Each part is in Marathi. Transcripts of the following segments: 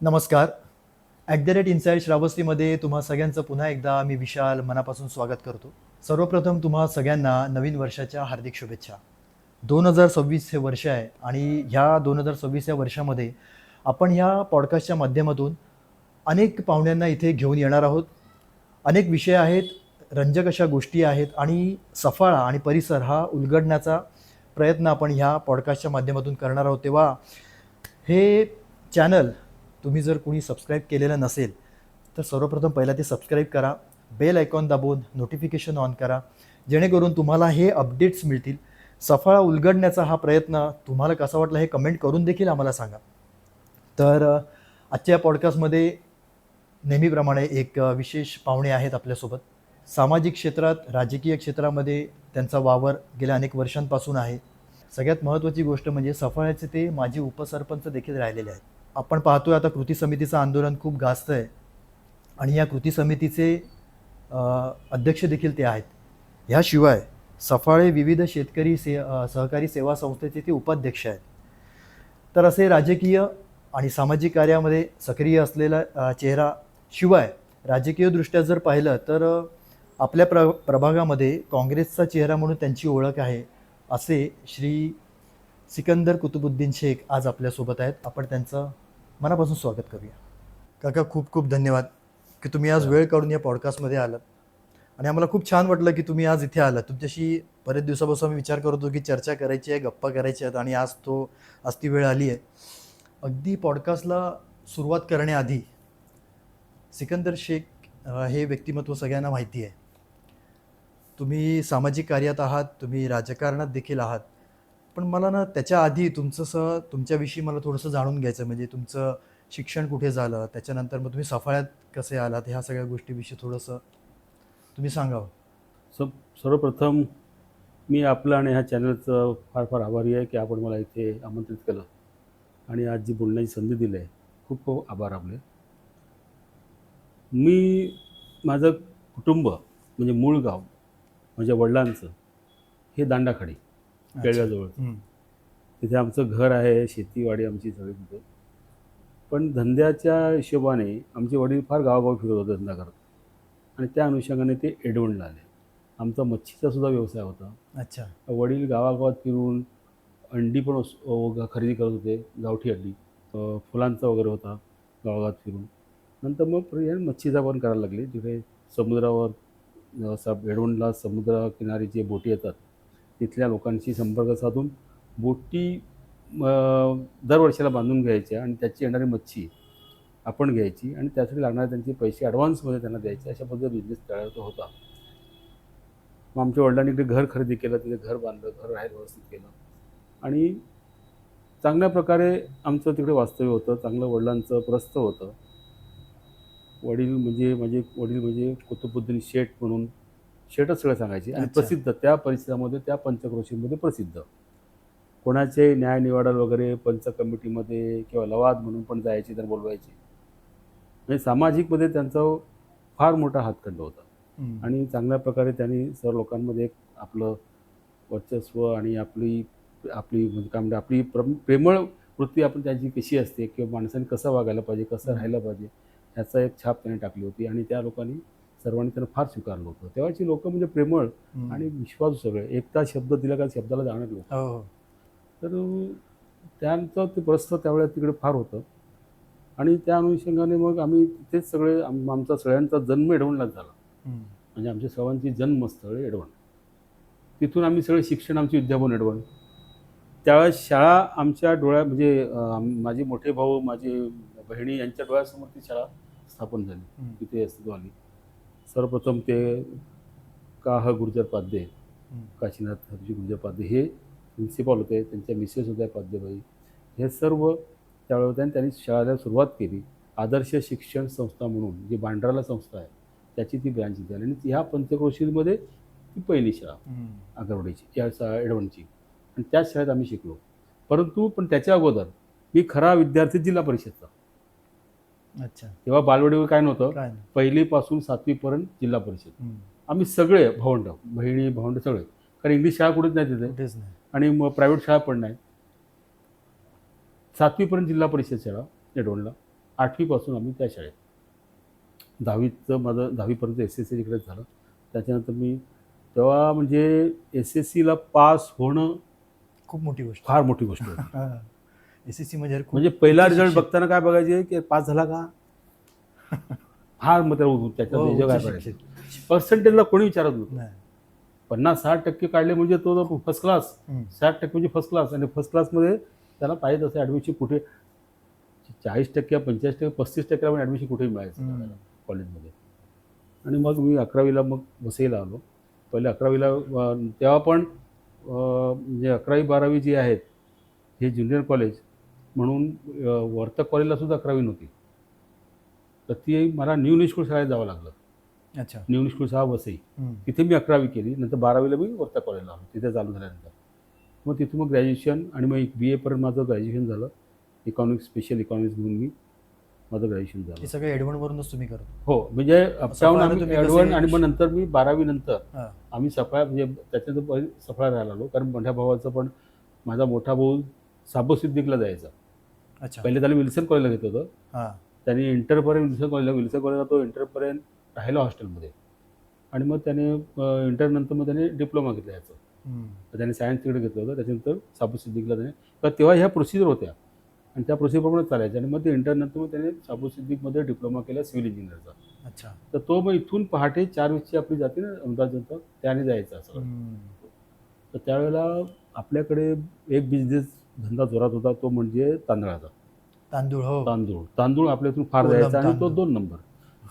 नमस्कार. @इनसाईड श्रावस्तीमध्ये तुम्हा सगळ्यांचं पुन्हा एकदा मी विशाल मनापासून स्वागत करतो. सर्वप्रथम तुम्हा सगळ्यांना नवीन वर्षाच्या हार्दिक शुभेच्छा. 2026 हे वर्ष आहे आणि ह्या 2026 या वर्षामध्ये आपण ह्या पॉडकास्टच्या माध्यमातून अनेक पाहुण्यांना इथे घेऊन येणार आहोत. अनेक विषय आहेत, रंजक अशा गोष्टी आहेत आणि सफाळा आणि परिसर हा उलगडण्याचा प्रयत्न आपण ह्या पॉडकास्टच्या माध्यमातून करणार आहोत. तेव्हा हे चॅनल तुम्ही जर कोणी सबस्क्राईब केलेलं नसेल तर सर्वप्रथम पहिला ते सबस्क्राईब करा, बेल आयकॉन दाबून नोटिफिकेशन ऑन करा, जेणेकरून तुम्हाला हे अपडेट्स मिळतील. सफाळा उलगडण्याचा हा प्रयत्न तुम्हाला कसा वाटला हे कमेंट करून देखील आम्हाला सांगा. तर आजच्या पॉडकास्टमध्ये नेहमीप्रमाणे एक विशेष पाहुणे आहेत आपल्यासोबत. सामाजिक क्षेत्रात, राजकीय क्षेत्रामध्ये त्यांचा वावर गेल्या अनेक वर्षांपासून आहे. सगळ्यात महत्त्वाची गोष्ट म्हणजे सफाळ्याचे ते माजी उपसरपंच देखील राहिलेले आहेत. आपण पाहतोय आता कृती समितीचं आंदोलन खूप गाजतं आहे आणि या कृती समितीचे अध्यक्ष देखील ते आहेत. ह्याशिवाय सफाळे विविध शेतकरी सहकारी सेवा संस्थेचे ते उपाध्यक्ष आहेत. तर असे राजकीय आणि सामाजिक कार्यामध्ये सक्रिय असलेला चेहरा, शिवाय राजकीयदृष्ट्या जर पाहिलं तर आपल्या प्रभागामध्ये काँग्रेसचा चेहरा म्हणून त्यांची ओळख आहे, असे श्री सिकंदर कुतुबुद्दीन शेख आज आपल्यासोबत आहेत. आपण त्यांचं मनापासून स्वागत करूया. काका, खूप खूप धन्यवाद की तुम्ही आज वेळ काढून या पॉडकास्टमध्ये आलात आणि आम्हाला खूप छान वाटलं की तुम्ही आज इथे आलात. तुमच्याशी बरेच दिवसापासून आम्ही विचार करत होतो की चर्चा करायची आहे, गप्पा करायच्या आहेत आणि आज ती वेळ आली आहे. अगदी पॉडकास्टला सुरुवात करण्याआधी सिकंदर शेख हे व्यक्तिमत्व सगळ्यांना माहिती आहे. तुम्ही सामाजिक कार्यात आहात, तुम्ही राजकारणात देखील आहात, पण मला ना त्याच्या आधी तुमच्याविषयी मला थोडंसं जाणून घ्यायचं. म्हणजे तुमचं शिक्षण कुठे झालं, त्याच्यानंतर मग तुम्ही सफाळ्यात कसे आलात, ह्या सगळ्या गोष्टीविषयी थोडंसं तुम्ही सांगावं. सर्वप्रथम मी आपलं आणि ह्या चॅनलचं फार फार आभारी आहे की आपण मला इथे आमंत्रित केलं आणि आज जी बोलण्याची संधी दिली आहे, खूप खूप आभार आपले. माझं कुटुंब म्हणजे मूळ गाव माझ्या वडिलांचं हे दांडाखाडी, केळव्याजवळ. तिथे आमचं घर आहे, शेतीवाडी आमची सगळी तिथे. पण धंद्याच्या हिशोबाने आमचे वडील फार गावागाव फिरत होते धंदा करत आणि त्या अनुषंगाने ते एडवणला आले. आमचा मच्छीचा सुद्धा व्यवसाय होता. अच्छा. वडील गावागावात फिरून अंडी पण खरेदी करत होते, गावठी अंडी. फुलांचा वगैरे होता गावागावात फिरून. नंतर मग मच्छीचा पण करायला लागले. तिथे समुद्रावर एडवणला समुद्रकिनारी जे बोटी येतात तिथल्या लोकांशी संपर्क साधून बोटी दरवर्षाला बांधून घ्यायच्या आणि त्याची येणारी मच्छी आपण घ्यायची आणि त्यासाठी लागणारे त्यांचे पैसे ॲडव्हान्समध्ये त्यांना द्यायचे. अशा पद्धतीचा बिझनेस तयार होता. मग आमच्या वडिलांनी इकडे घर खरेदी केलं, तिथे घर बांधलं, घर राहायला व्यवस्थित केलं आणि चांगल्या प्रकारे आमचं तिकडे वास्तव्य होतं. चांगलं वडिलांचं प्रस्थ होतं. वडील म्हणजे कुतुबुद्दीन शेठ म्हणून, शेठच सगळं सांगायचे आणि प्रसिद्ध त्या परिसरामध्ये, त्या पंचक्रोशीमध्ये प्रसिद्ध. कोणाचे न्याय निवाडा वगैरे पंच कमिटीमध्ये किंवा लवाद म्हणून पण जायचे, तर बोलवायचे. म्हणजे सामाजिकमध्ये त्यांचा फार मोठा हातखंड होता आणि चांगल्या प्रकारे त्यांनी सर्व लोकांमध्ये एक आपलं वर्चस्व आणि आपली म्हणजे काय म्हणते आपली प्रेमळ वृत्ती आपण त्यांची कशी असते किंवा माणसाने कसं वागायला पाहिजे, कसं राहायला पाहिजे, ह्याचा एक छाप त्यांनी टाकली होती आणि त्या लोकांनी सर्वांनी त्यांना फार स्वीकारलं होतं. तेव्हाची लोक म्हणजे प्रेमळ आणि विश्वासू सगळे. एकदा शब्द दिला का शब्दाला जाणार लोक. तर त्यांचं ते प्रस्थ त्यावेळेला तिकडे फार होतं आणि त्या अनुषंगाने मग आम्ही तिथेच सगळे आमचा सगळ्यांचा जन्म एडवणलाच झाला. म्हणजे आमच्या सर्वांची जन्मस्थळ एडवण. तिथून आम्ही सगळे शिक्षण आमची विद्याभवन एडवण. त्यावेळेस शाळा आमच्या माझे मोठे भाऊ, माझे बहिणी यांच्या डोळ्यासमोर ती शाळा स्थापन झाली, तिथे अस्तित्व आली. सर्वप्रथम ते गुर्जरपाध्ये, काशीनाथ हरजी गुर्जरपाध्ये हे प्रिन्सिपॉल होते. त्यांच्या मिसेस होत्या पाध्यबाई. हे सर्व त्यावेळेला होते आणि त्यांनी शाळेला सुरुवात केली. आदर्श शिक्षण संस्था म्हणून जी बांद्राला संस्था आहे त्याची ती ब्रँच झाली आणि ह्या पंचक्रोशीमध्ये ती पहिली शाळा आगरवाडीची, या एडवणची. आणि त्याच शाळेत आम्ही शिकलो. पण त्याच्या अगोदर मी खरा विद्यार्थी जिल्हा परिषदचा. अच्छा. तेव्हा बालवाडीवर काय नव्हतं. पहिलीपासून 7वीपर्यंत जिल्हा परिषद. आम्ही सगळे भावंड, बहिणी भावंड सगळे. कारण इंग्लिश शाळा कुठेच नाही तिथे आणि मग प्रायव्हेट शाळा पण नाही. 7वीपर्यंत जिल्हा परिषद शाळा एडवणला. 8वीपासून आम्ही त्या शाळेत. 10वीचं माझं 10वीपर्यंत SSC तिकडेच झालं. त्याच्यानंतर मी तेव्हा म्हणजे SSCला पास होणं खूप मोठी गोष्ट. फार मोठी गोष्ट होती. SSC म्हणजे खूप म्हणजे पहिला उच्च रिझल्ट शिक्षित. बघताना काय बघायचे की पास झाला का? फार मग त्याच्यात हो, एजो काय उच्च बघायचं. शिक्षित. पर्सेंटेजला कोणी विचारत नव्हतं. नाही. 50-60% काढले म्हणजे तो फर्स्ट क्लास. हम्म. 60% म्हणजे फर्स्ट क्लास. आणि फर्स्ट क्लासमध्ये त्याला पाहिजे तसं ॲडमिशन कुठे 40%, 85%, 35% पण ॲडमिशन कुठेही मिळायचं हम्म. त्यावेळेला कॉलेजमध्ये. आणि मग मी 11वीला मग वसईला आलो. पहिले 11वीला तेव्हा पण म्हणजे 11वी-12वी जी आहेत हे ज्युनियर कॉलेज म्हणून वर्तक कॉलेजला सुद्धा 11वी नव्हती. तर ती मला न्यू इंग्लिश स्कूल शाळेत जावं लागलं. अच्छा. न्यू इंग्लिश स्कूल शाळा वसई. हम्म. तिथे मी 11वी केली. नंतर 12वीला मी वर्तक कॉलेजला आलो तिथे चालू झाल्यानंतर. मग तिथून मग ग्रॅज्युएशन आणि मग BA पर्यंत माझं ग्रॅज्युएशन झालं. इकॉनॉमिक्स, स्पेशल इकॉनॉमिक्स घेऊन मी माझं ग्रॅज्युएशन झालं. हे सगळं ॲडव्हान्सवरूनच तुम्ही करतो. हो, म्हणजे अपडाऊन सफाळाला आम्ही तुम्ही ॲडव्हान्स. कसे- आणि मग नंतर मी 12वी नंतर हां. आम्ही सफाळा म्हणजे त्याच्यानंतर पहिले सफाळा राहायला आलो. कारण मोठ्या भावाचं पण माझा मोठा भाऊ साबसिद्दीकला जायचा. अच्छा. पहिले त्याला विल्सन कॉलेजला घेतलं होतं. हां. त्यांनी इंटरपर्यंत विल्सन कॉलेजला तो इंटरपर्यंत राहिला हॉस्टेलमध्ये. आणि मग त्याने इंटरनंतर मग त्याने डिप्लोमा घेतला याचं. हम्म. तर त्याने सायन्स तिकडे घेतलं होतं. त्याच्यानंतर साबसिद्दीकला त्याने, तर तेव्हा ह्या प्रोसिजर होत्या आणि त्या प्रोसिजरप्रमाणे चालायच्या. आणि मग ते इंटरनंतर मग त्याने साबसिद्दीकमध्ये डिप्लोमा केला सिव्हिल इंजिनिअरचा. अच्छा. तर तो मग इथून पहाटे 4:20ची आपली जाते ना अहमदाबाद जनता, त्याने जायचा सगळं. हम्म. तर त्यावेळेला आपल्याकडे एक बिझनेस धंदा जोरात होता, तो म्हणजे तांदळाचा. तांदूळ. हो. तांदूळ आपल्या इथून फार कोलम जायचा. आणि तो तांदूळ. 2 नंबर.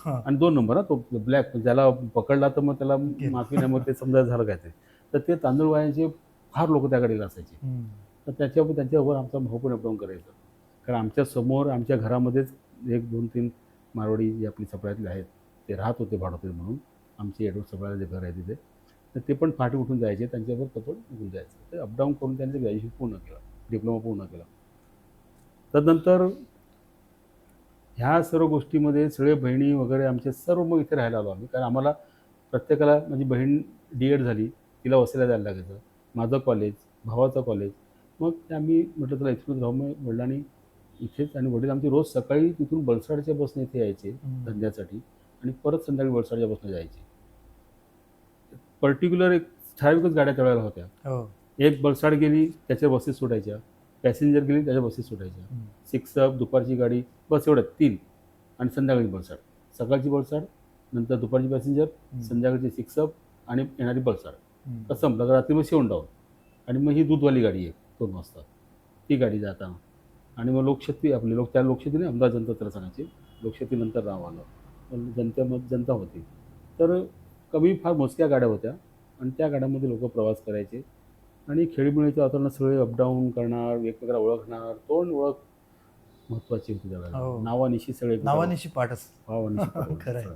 हां. आणि 2 नंबर तो ब्लॅक, ज्याला पकडला तर मग त्याला गेला. माफी नाही, मग ते समजा झालं काय ते. तर ते तांदूळ वाहायचे फार लोक त्या गाडीला असायचे. हम्म. तर त्यांच्यावर आमचा भाऊ पण अपडाऊन करायचा. कारण आमच्या समोर आमच्या घरामध्येच 1-2-3 मारवाडी जे आपली सफळ्यातले आहेत ते राहत होते भाडोत्री म्हणून. आमचे एडवड सफळ्याला जे घर आहे तिथे, तर ते पण पहाटे उठून जायचे. त्यांच्यावर कपड निघून जायचं. ते अपडाऊन करून त्यांचं ग्रॅज्युएशन पूर्ण केलं, डिप्लोमा पूर्ण केला. तदनंतर ह्या सर्व गोष्टीमध्ये सगळे बहिणी वगैरे आमचे सर्व मग इथे राहायला आलो आम्ही. कारण आम्हाला प्रत्येकाला, माझी बहीण D.Ed झाली, तिला वसईला जायला लागायचं. माझं कॉलेज, भावाचं कॉलेज. मग ते आम्ही म्हटलं चला इथूनच राहू. मग वडिलांनी इथेच, आणि वडील आमचे रोज सकाळी तिथून बलसाडच्या बसने इथे यायचे धंद्यासाठी आणि परत संध्याकाळी बलसाडच्या बसने जायचे. पर्टिक्युलर एक ठराविकच गाड्या त्यावेळेला होत्या. हो. एक बलसाड गेली त्याच्या बसेस सुटायच्या, पॅसेंजर गेली त्याच्या बसेस सुटायच्या. हम्म. 6 अप, दुपारची गाडी, बस एवढ्यात 3. आणि संध्याकाळी बलसाड. सकाळची बलसाड, नंतर दुपारची पॅसेंजर, संध्याकाळची 6 अप आणि येणारी बलसाड. हम्म. तर संपलं. रात्री मग शेवंडाऊन. आणि मग ही दूधवाली गाडी आहे 2 वाजता, ती गाडी जाताना. आणि मग लोकशक्ती आपली त्या लोकशक्तीने अहमदाबाद जनता त्याला सांगायची. लोकशक्तीनंतर नाव आलं. पण जनता होती. तर कमी फार मोजक्या गाड्या होत्या आणि त्या गाड्यामध्ये लोक प्रवास करायचे. आणि खेळीमेळीच्या वातावरणात सगळे अपडाऊन करणार, एकमेकाला ओळखणार. तोंड ओळख महत्त्वाची होती त्यावेळेला. हो. नावानिशी सगळे नावानिशी पाठच. नावानिशी खरं आहे.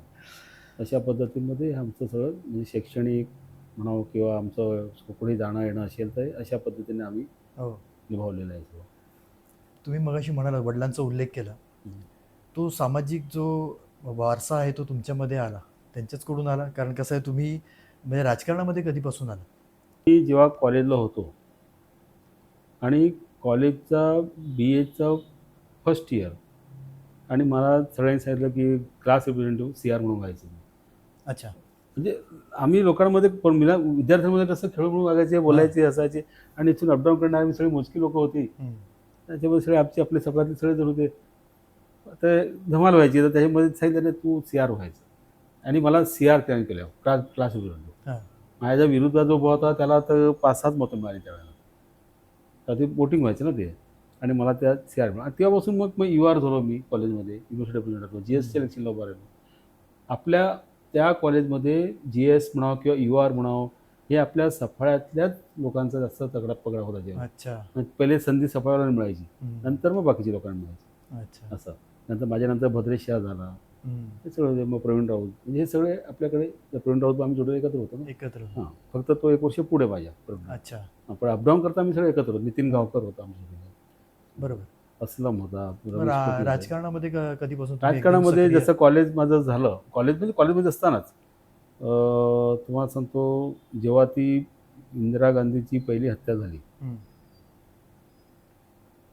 अशा पद्धतीमध्ये आमचं सगळं म्हणजे शैक्षणिक म्हणावं किंवा आमचं पुढे जाणं येणं असेल तर अशा पद्धतीने आम्ही हो. निभावलेलं आहे सगळं. तुम्ही मगाशी म्हणाला, वडिलांचा उल्लेख केला. तो सामाजिक जो वारसा आहे तो तुमच्यामध्ये आला, त्यांच्याचकडून आला? कारण कसं आहे, तुम्ही म्हणजे राजकारणामध्ये कधीपासून आला? मी जेव्हा कॉलेजला होतो आणि कॉलेजचा BAचा फर्स्ट इयर, आणि मला सगळ्यांनी सांगितलं की क्लास रिप्रेझेंटेटिव्ह CR म्हणून व्हायचं. अच्छा. म्हणजे आम्ही लोकांमध्ये पण विद्यार्थ्यांमध्ये कसं खेळ म्हणून वागायचे, बोलायचे, असायचे. आणि इथून अपडाऊन करणारे आम्ही सगळी मोजकी लोकं होती. हम्म. त्याच्यामध्ये सगळे आपले सगळ्यातले सगळे जण होते. तर धमाल व्हायची. तर त्याच्यामध्ये सांगितलं तू CR व्हायचं. आणि मला CR त्याने केलं, क्लास रिप्रेझेंटेटिव्ह. हां. माझ्या विरुद्धात जो उभा होता त्याला तर 5-6 मतं मिळाली त्यावेळेला. तर ते वोटिंग व्हायचं ना ते. आणि मला त्या CR मिळालं. तेव्हापासून मग UR झालो मी कॉलेजमध्ये, युनिव्हर्सिटी रिप्रेझेंटेटिव्ह. GSच्या इलेक्शनला उभा राहिलो. आपल्या त्या कॉलेजमध्ये GS म्हणावं किंवा UR म्हणावं, हे आपल्या सफाळ्यातल्याच लोकांचा जास्त तगडा पगडा होता जेव्हा. अच्छा. पहिले संधी सफाळ्याला मिळायची, हम्म. नंतर मग बाकीच्या लोकांना मिळायची. अच्छा. असं. नंतर माझ्यानंतर भद्रेश शाह झाला, हम्म. हे सगळं. मग प्रवीण राऊत, म्हणजे हे सगळे आपल्याकडे. प्रवीण राऊत आम्ही जोडे एकत्र होतो ना. एकत्र. हां, फक्त तो 1 वर्ष पुढे माझ्या प्रवीण. अच्छा. पण अपडाऊन करता आम्ही सगळे एकत्र होतो. नितीन गावकर होता आमच्या. बरोबर. असलम होता, रमेश बरं, कोटी होते. राजकारणामध्ये कधीपासून तुम्ही एकदम राजकारणामध्ये सक्रिय? जसं कॉलेज माझं झालं, कॉलेजमध्ये असतानाच तुम्हाला सांगतो, जेव्हा ती इंदिरा गांधीची पहिली हत्या झाली हम्म.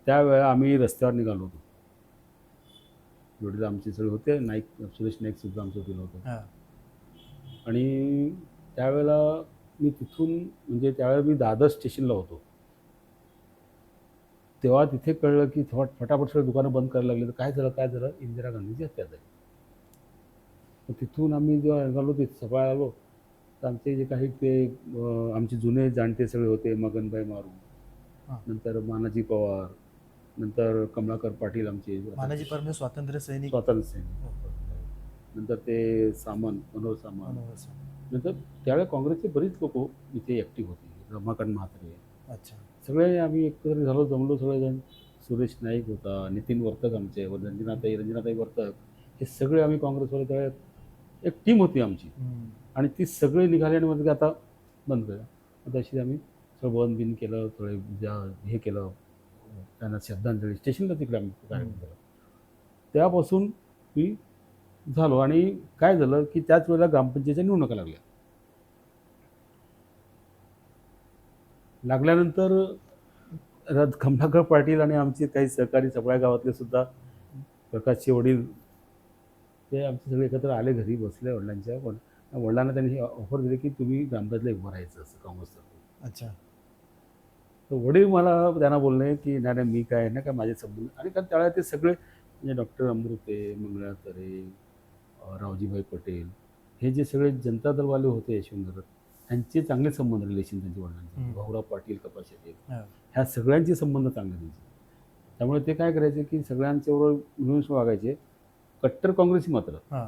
त्यावेळेला आम्ही रस्त्यावर निघालो होतो. जोडीला आमचे सगळे होते, नाईक सुरेश नाईक सुद्धा आमचं दिलं होतं. हां. आणि त्यावेळेला मी तिथून म्हणजे त्यावेळेला मी दादर स्टेशनला होतो. तेव्हा तिथे कळलं की फटाफट सगळं दुकानं बंद करायला लागली. तर काय झालं? इंदिरा गांधींची हत्या झाली. मग तिथून आम्ही जेव्हा निघालो तिथे सकाळी आलो, तर आमचे जे काही ते आमचे जुने जाणते सगळे होते, मगनभाई मारू, हां. नंतर मानाजी पवार, नंतर कमलाकर पाटील आमचे मानाजी परमे स्वातंत्र्य सैनिक. स्वातंत्र्य हो. सैनिक, नंतर ते सामंत, मनोहर सामंत, मनोहर सामंत. नंतर त्यावेळेला काँग्रेसचे बरीच लोक इथे ॲक्टिव्ह होते. रमाकांत म्हात्रे, अच्छा. सगळे आम्ही एकत्र झालो, जमलो सगळेजण. सुरेश नाईक होता, नितीन वर्तक आमचे, रंजनाताई वर्तक, हे सगळे आम्ही काँग्रेसवाले त्यावेळेला एक टीम होती आमची. हम्म. आणि ती सगळे निघाले आणि म्हणजे आता बंद केलं. आता अशी आम्ही सगळं बंद बिन केलं, थोडे हे केलं, त्यांना श्रद्धांजली स्टेशनला तिकडे आम्ही कार्यक्रम केला. त्यापासून मी झालो. आणि काय झालं की त्याच वेळेला ग्रामपंचायतीच्या निवडणुका लागल्यानंतर कमलाकर पाटील आणि आमचे काही सहकारी सगळ्या गावातले सुद्धा, प्रकाशचे वडील, ते आमचे सगळे एकत्र आले, घरी बसले वडिलांच्या. पण वडिलांना त्यांनी ऑफर दिली की तुम्ही ग्रामपंचायतला उभं राहायचं असं काँग्रेसतर्फे. अच्छा. तर वडील मला त्यांना बोलले की नाही नाही, मी काय नाही का माझे संबंध. आणि कारण त्यावेळेला ते सगळे म्हणजे डॉक्टर अमृते, मंगळा तरे, रावजीभाई पटेल, हे जे सगळे जनता दलवाले होते यशवंतनगरात, त्यांचे चांगले संबंध रिलेशन त्यांच्या वडिलांचे. भाऊराव पाटील, कपाशे, हां. ह्या सगळ्यांचे संबंध चांगले त्यांचे. त्यामुळे ते काय करायचे की सगळ्यांच्याबरोबर मिळून वागायचे. कट्टर काँग्रेसी मात्र हां.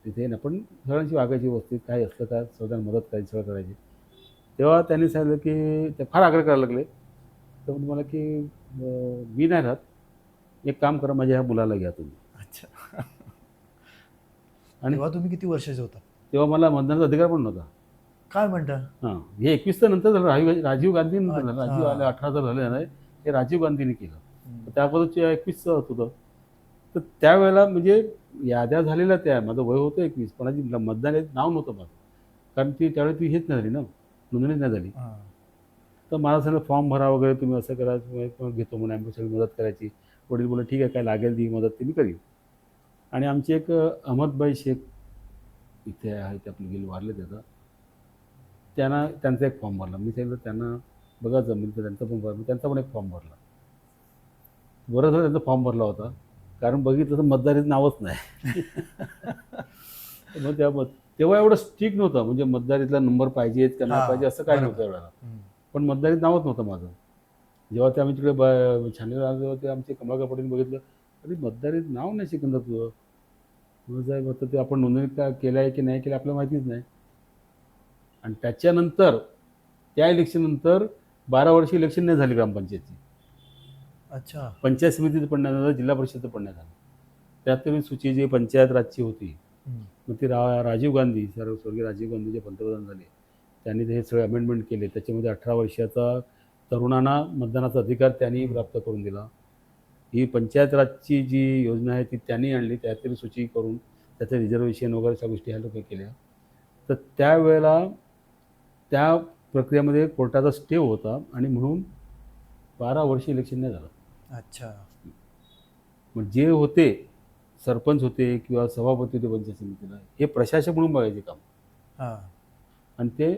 तिथे ना, पण सगळ्यांची वागायची व्यवस्थित, काय असलं काय सगळ्यांना मदत करायची, सगळं करायचे. तेव्हा त्यांनी सांगितलं की ते फार आग्रह करायला लागले. तर मला की मी नाही राहत, एक काम करा, माझ्या ह्या मुलाला घ्या तुम्ही. अच्छा. आणि तेव्हा तुम्ही किती वर्षाचे होता? तेव्हा मला मतदानाचा अधिकार पण नव्हता. काय म्हणता? हां, हे 21 तर नंतर झालं, राजीव गांधी नंतर झालं. अच्छा. राजीव आले 18 जर झाले नाही, हे राजीव गांधीने केलं. तर त्याबद्दलचे 21 होतं. तर त्यावेळेला म्हणजे याद्या झालेल्या, त्या माझं वय होतं 21, पण मतदान नाव नव्हतं माझं, कारण ती त्यावेळी ती हेच नाही झाली ना, नोंदणीच नाही झाली. हां. तर मला सगळं फॉर्म भरा वगैरे, तुम्ही असं करा, तुम्ही घेतो म्हणून आम्ही सगळी मदत करायची. वडील बोलले ठीक आहे, काय लागेल ती मदत ती मी करीन. आणि आमचे एक अहमदभाई शेख इथे आहेत, आपले गेले वारले त्याचा, त्यांचा एक फॉर्म भरला. मी सांगितलं त्यांना बघा जमेल तर त्यांचा पण भरला, त्यांचा पण एक फॉर्म भरला. बरं झालं त्यांचा फॉर्म भरला होता, कारण बघितलं तर मतदारीचं नावच नाही. मग तेव्हा एवढं स्ट्रिक्ट नव्हतं, म्हणजे मतदारीतला नंबर पाहिजेत का नाही पाहिजे असं काय नव्हतं वेळेला. पण मतदारीत नावच नव्हतं माझं. जेव्हा ते आम्ही तिकडे छाननीला आलो, तेव्हा ते आमचे कमलाकर पाटील बघितलं, अरे मतदारीत नाव नाही शिकंदर तुझं. मग साहेब आता ते आपण नोंदणी काय केलं आहे की नाही केलं आपल्याला माहितीच नाही. आणि त्याच्यानंतर त्या इलेक्शननंतर 12 वर्ष इलेक्शन नाही झाली ग्रामपंचायतची. अच्छा. पंचायत समितीचं पण नाही झालं, जिल्हा परिषदचं पण नाही झालं. त्यात तुम्ही सूची जी पंचायत राजची होती, मग ती राजीव गांधी, स्वर्गीय राजीव गांधी जे पंतप्रधान झाले, त्यांनी हे सगळे अमेंडमेंट केले. त्याच्यामध्ये 18 वर्षाचा तरुणांना मतदानाचा अधिकार त्यांनी प्राप्त करून दिला. ही पंचायत राजची जी योजना आहे ती त्यांनी आणली, त्यातील सूची करून त्याचं रिझर्वेशन वगैरे सगळ्या गोष्टी ह्या लोक केल्या. तर त्यावेळेला त्या प्रक्रियेमध्ये कोर्टाचा स्टे होता आणि म्हणून 12 वर्ष इलेक्शन नाही झालं. अच्छा. मग जे होते सरपंच होते किंवा सभापती होते पंचायत समितीला, हे प्रशासक म्हणून बघायचे काम. हां. आणि ते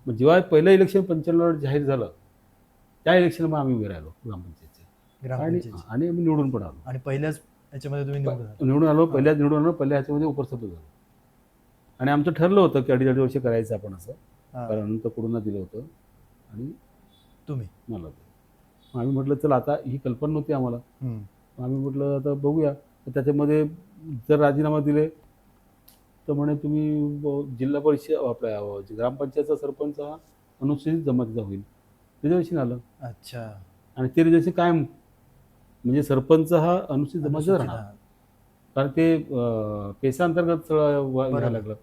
मग जेव्हा पहिलं इलेक्शन 95 जाहीर झालं, त्या इलेक्शनला मग आम्ही उभे राहिलो ग्रामपंचायतचे. आणि आम्ही निवडून पण आलो. आणि पहिल्याच याच्यामध्ये तुम्ही निवडून आला? निवडून आलो, पहिल्या ह्याच्यामध्ये उपसरपंच झालो. आणि आमचं ठरलं होतं की 2.5 वर्ष करायचं आपण असं, कारण अनंत कडूंना दिलं होतं आणि तुम्ही मला ते. आम्ही म्हटलं चल, आता ही कल्पना नव्हती आम्हाला. आम्ही म्हटलं आता बघूया. तर त्याच्यामध्ये जर राजीनामा दिले तर म्हणे तुम्ही जिल्हा परिषद आपल्या ग्रामपंचायतचा सरपंच हा अनुसूचित जमातीचा होईल. रिझर्वेशन आलं. अच्छा. आणि ते रिझर्वेशन कायम, म्हणजे सरपंच हा अनुसूचित जमातीचा राहणार, कारण ते पेसा अंतर्गत सगळं व्हायला लागलं.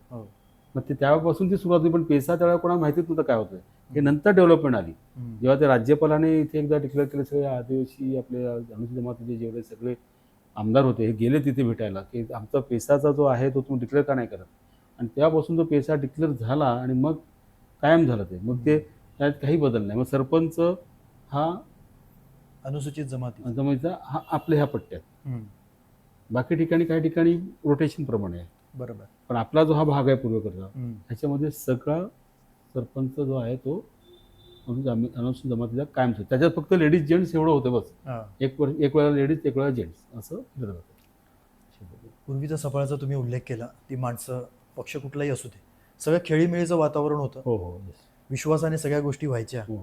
मग ते त्यावेळेपासून ती सुरुवात होती. पण पेसा त्यावेळेला कोणाला माहितीच नव्हतं काय होतं. हे नंतर डेव्हलपमेंट आली, जेव्हा ते राज्यपालाने इथे एकदा डिक्लेअर केले, सगळे आदिवासी आपले अनुसूचित जमातीचे जेवढे सगळे आमदार होते हे गेले तिथे भेटायला की आमचा पेसाचा जो आहे तो तुम्ही डिक्लेअर का नाही करत. आणि तेव्हापासून तो पेसा डिक्लेअर झाला आणि मग कायम झालं ते. मग ते त्यात काही बदल नाही. मग सरपंच हा अनुसूचित जमातीचा हा आपल्या ह्या पट्ट्यात. बाकी ठिकाणी काही ठिकाणी रोटेशन प्रमाणे आहे. बरोबर. पण आपला जो हा भाग आहे पूर्वेकडचा, हम्म. ह्याच्यामध्ये सगळा सरपंच जो आहे तो अनुसूचित जमातीचा कायम असतो. त्याच्यात फक्त लेडीज जेंट्स एवढं होतं बस. हा. एक वेळा लेडीज एक वेळा जेंट्स असं केलं जातं. पूर्वीचा सफाळाचा तुम्ही उल्लेख केला, ती माणसं पक्ष कुठलाही असू दे, सगळं खेळीमेळीचं वातावरण होतं, हो हो yes. विश्वासाने सगळ्या गोष्टी व्हायच्या. हो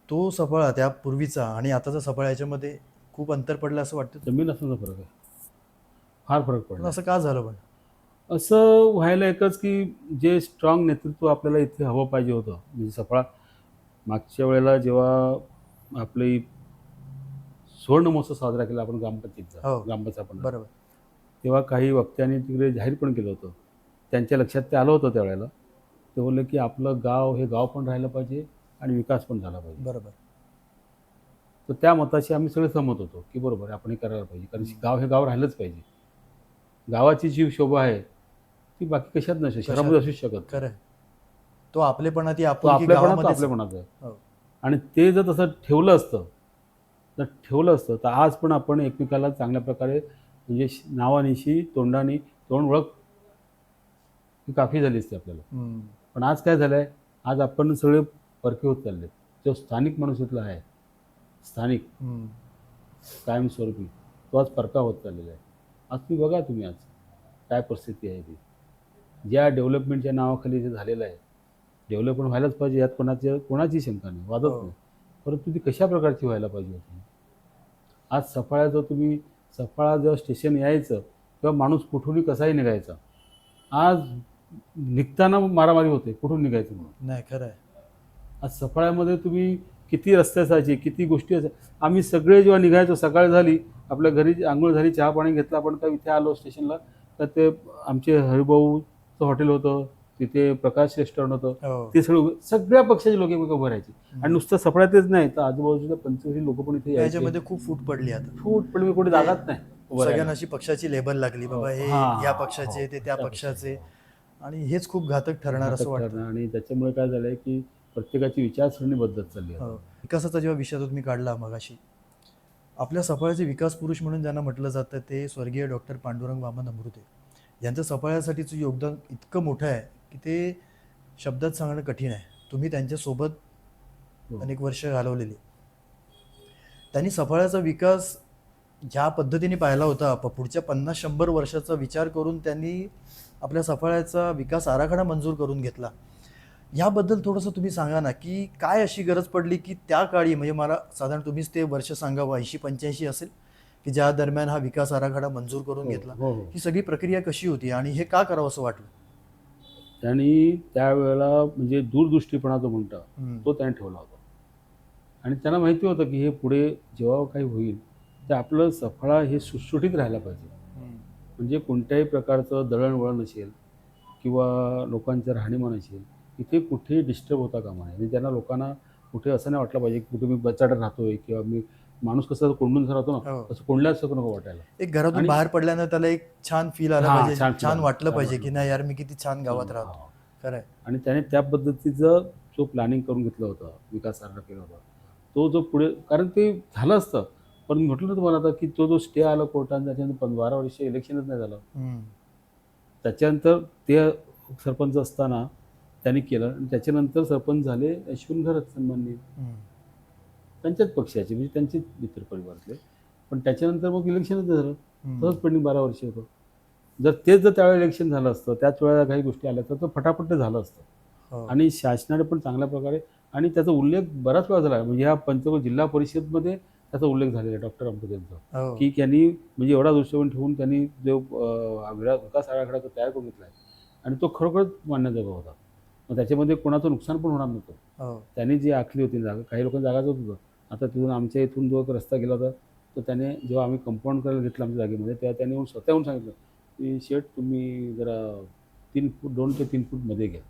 तो सफाळा त्या पूर्वीचा आणि आताचा सफाळा याच्यामध्ये खूप अंतर पडलं असं वाटतं. जमीन असण्याचा फरक आहे, फार फरक पण पडला. असं का झालं पण? असं व्हायला एकच की जे स्ट्रॉंग नेतृत्व आपल्याला इथे हवं पाहिजे होतं. म्हणजे सफळा मागच्या वेळेला जेव्हा आपली सुवर्ण महोत्सव साजरा केला आपण ग्रामपंचायतीचा, हो. ग्रामपंचायत, बरोबर. तेव्हा काही वक्त्यांनी तिकडे जाहीर पण केलं होतं. त्यांच्या लक्षात ते आलं होतं त्यावेळेला. ते बोलले की आपलं गाव हे गाव पण राहिलं पाहिजे आणि विकास पण झाला पाहिजे. बरोबर. तर त्या मताशी आम्ही सगळे सहमत होतो की बरोबर आहे, आपण हे करायला पाहिजे. कारण गाव हे गाव राहिलंच पाहिजे. गावाची जी शोभा आहे ती बाकी कशात नसेल, शहरामध्ये असूच शकत नाही. खरं आहे. तो आपलेपणा, ती तो आपुलकी आपल्यापणात गावामध्येच. आपल्यापणाचं आहे. हो. आणि ते जर तसं ठेवलं असतं तर आज पण आपण एकमेकाला चांगल्या प्रकारे म्हणजे नावानिशी तोंडाने तोंड ओळख ही काफी झाली असते आपल्याला. हम्म. पण आज काय झालं आहे, आज आपण सगळे परके होत चालले. जो स्थानिक माणूस इथला आहे, स्थानिक हम्म. कायमस्वरूपी, तो आज परका होत चाललेला आहे. आज तुम्ही आज काय परिस्थिती आहे ती. ज्या डेव्हलपमेंटच्या नावाखाली जे झालेलं आहे, डेव्हलपमेंट व्हायलाच पाहिजे, यात कोणाची शंका नाही, वादच हो. नाही. परंतु ती कशा प्रकारची व्हायला पाहिजे होती. आज सफाळा जेव्हा स्टेशन यायचं तेव्हा माणूस कुठूनही कसाही निघायचा. आज निघताना मारामारी होते, कुठून निघायचं म्हणून. नाही, खरं आहे. आज सफाळ्यामध्ये तुम्ही किती रस्ते असायचे, किती गोष्टी असायच्या. आम्ही सगळे जेव्हा निघायचो, सकाळ झाली, आपल्या घरी आंघोळ झाली, चहा पाणी घेतलं, आपण काय इथे आलो स्टेशनला, तर ते आमचे हरिभाऊचं हॉटेल होतं, तिथे प्रकाश रेस्टॉरंट होतं. हो. ते सगळ्या पक्षाचे लोक एकमेक उभं राहायचे. आणि नुसतं सफळ्यातच नाही तर आजूबाजूच्या पंचवीस लोक पण इथे यायचे. याच्यामध्ये खूप फूट पडली आता. पण मी कुठे जागाच नाही उभं राहायला. सगळ्यांना अशी पक्षाची लेबल लागली, बाबा हे हां, या पक्षाचे, हो, ते त्या पक्षाचे, आणि हेच खूप घातक ठरणार असं घातक वाटतं. ठरणार. आणि त्याच्यामुळे काय झालंय की प्रत्येकाची विचारसरणी बदलत चालली आहे. हो. विकासाचा जेव्हा विषय तुम्ही काढला मगाशी, आपल्या सफाळ्याचे विकास पुरुष म्हणून ज्यांना म्हटलं जातं ते स्वर्गीय डॉक्टर पांडुरंग वामन अमृते. यांचं सफाळ्यासाठीचं योगदान इतकं मोठं आहे की ते शब्दात सांगणं कठीण आहे. तुम्ही त्यांच्यासोबत हो. अनेक वर्ष घालवलेली. त्यांनी सफाळ्याचा विकास ज्या पद्धतीने पाहिला होता, पुढच्या 50-100 वर्षाचा विचार करून त्यांनी आपल्या सफाळ्याचा विकास आराखडा मंजूर करून घेतला. याबद्दल थोडंसं तुम्ही सांगा ना, की काय अशी गरज पडली की त्या काळी, म्हणजे मला साधारण तुम्हीच ते वर्ष सांगावं, 80-85 असेल, की ज्या दरम्यान हा विकास आराखडा मंजूर करून घेतला. हो. ही सगळी प्रक्रिया कशी होती आणि हे का करावं असं वाटलं? त्यांनी त्यावेळेला म्हणजे दूरदृष्टीपणा जो म्हणतो तो त्याने ठेवला होता. आणि त्यांना माहिती होतं की हे पुढे जेव्हा काही होईल तर आपलं सफळा हे सुटसुटीत राहायला पाहिजे. म्हणजे कोणत्याही प्रकारचं दळणवळण असेल किंवा लोकांचं राहणीमान असेल, इथे कुठेही डिस्टर्ब होता कामा नये. म्हणजे त्यांना लोकांना कुठे असं नाही वाटलं पाहिजे की कुठे मी बचाडत राहतोय किंवा मी माणूस कसं कोंडून राहतो ना, हो. तसं कोंडल्यासारखं नको वाटायला. एक घरातून आणि- बाहेर पडल्यानं त्याला एक छान फील आलं हां, पाहिजे, छान feel छान आलं, वाटलं छान पाहिजे वाटलं. की नाही यार, मी किती छान गावात राहतो. हां. खरं आहे. आणि त्याने त्या पद्धतीचं जो प्लॅनिंग करून घेतलं होतं, विकास आराखडा केला होता, तो जो पुढे, कारण ते झालं असतं, पण मी म्हटलं ना तुम्हाला आता की तो जो स्टे आला कोर्टात, त्याच्यानंतर 12 वर्ष इलेक्शनच नाही झालं. त्याच्यानंतर ते सरपंच असताना त्यांनी केलं आणि त्याच्यानंतर सरपंच झाले अश्विन घरत सन्माननीय, त्यांच्याच पक्षाचे, म्हणजे त्यांचेच मित्र परिवारातले. पण त्याच्यानंतर मग इलेक्शनच झालं, तसंच पेंडिंग 12 वर्ष होतं. जर तेच जर त्यावेळेला इलेक्शन झालं असतं, त्याच वेळेला काही गोष्टी आल्या तर फटाफट झालं असतं. हो. आणि शासनाने पण चांगल्या प्रकारे, आणि त्याचा उल्लेख बराच वेळा झाला. म्हणजे ह्या पंचगड जिल्हा परिषदमध्ये त्याचा उल्लेख झालेला आहे डॉक्टर अमृते यांचा, हो. की त्यांनी म्हणजे एवढा दृष्टिकोन ठेवून त्यांनी जो विकास आराखडा तो तयार करून घेतला आहे आणि तो खरोखरच मान्यजोगा होता. मग त्याच्यामध्ये कोणाचं नुकसान पण होणार नव्हतं. हो. त्यांनी जी आखली होती जागा, काही लोकांना जागाच होत होतं. आता तिथून आमच्या इथून जो एक रस्ता गेला होता, तर त्याने जेव्हा आम्ही कंपाऊंड करायला घेतलं आमच्या जागेमध्ये, तेव्हा त्यांनी स्वतःहून सांगितलं की शेठ तुम्ही जरा 2 ते 3 फूट मध्ये घ्या.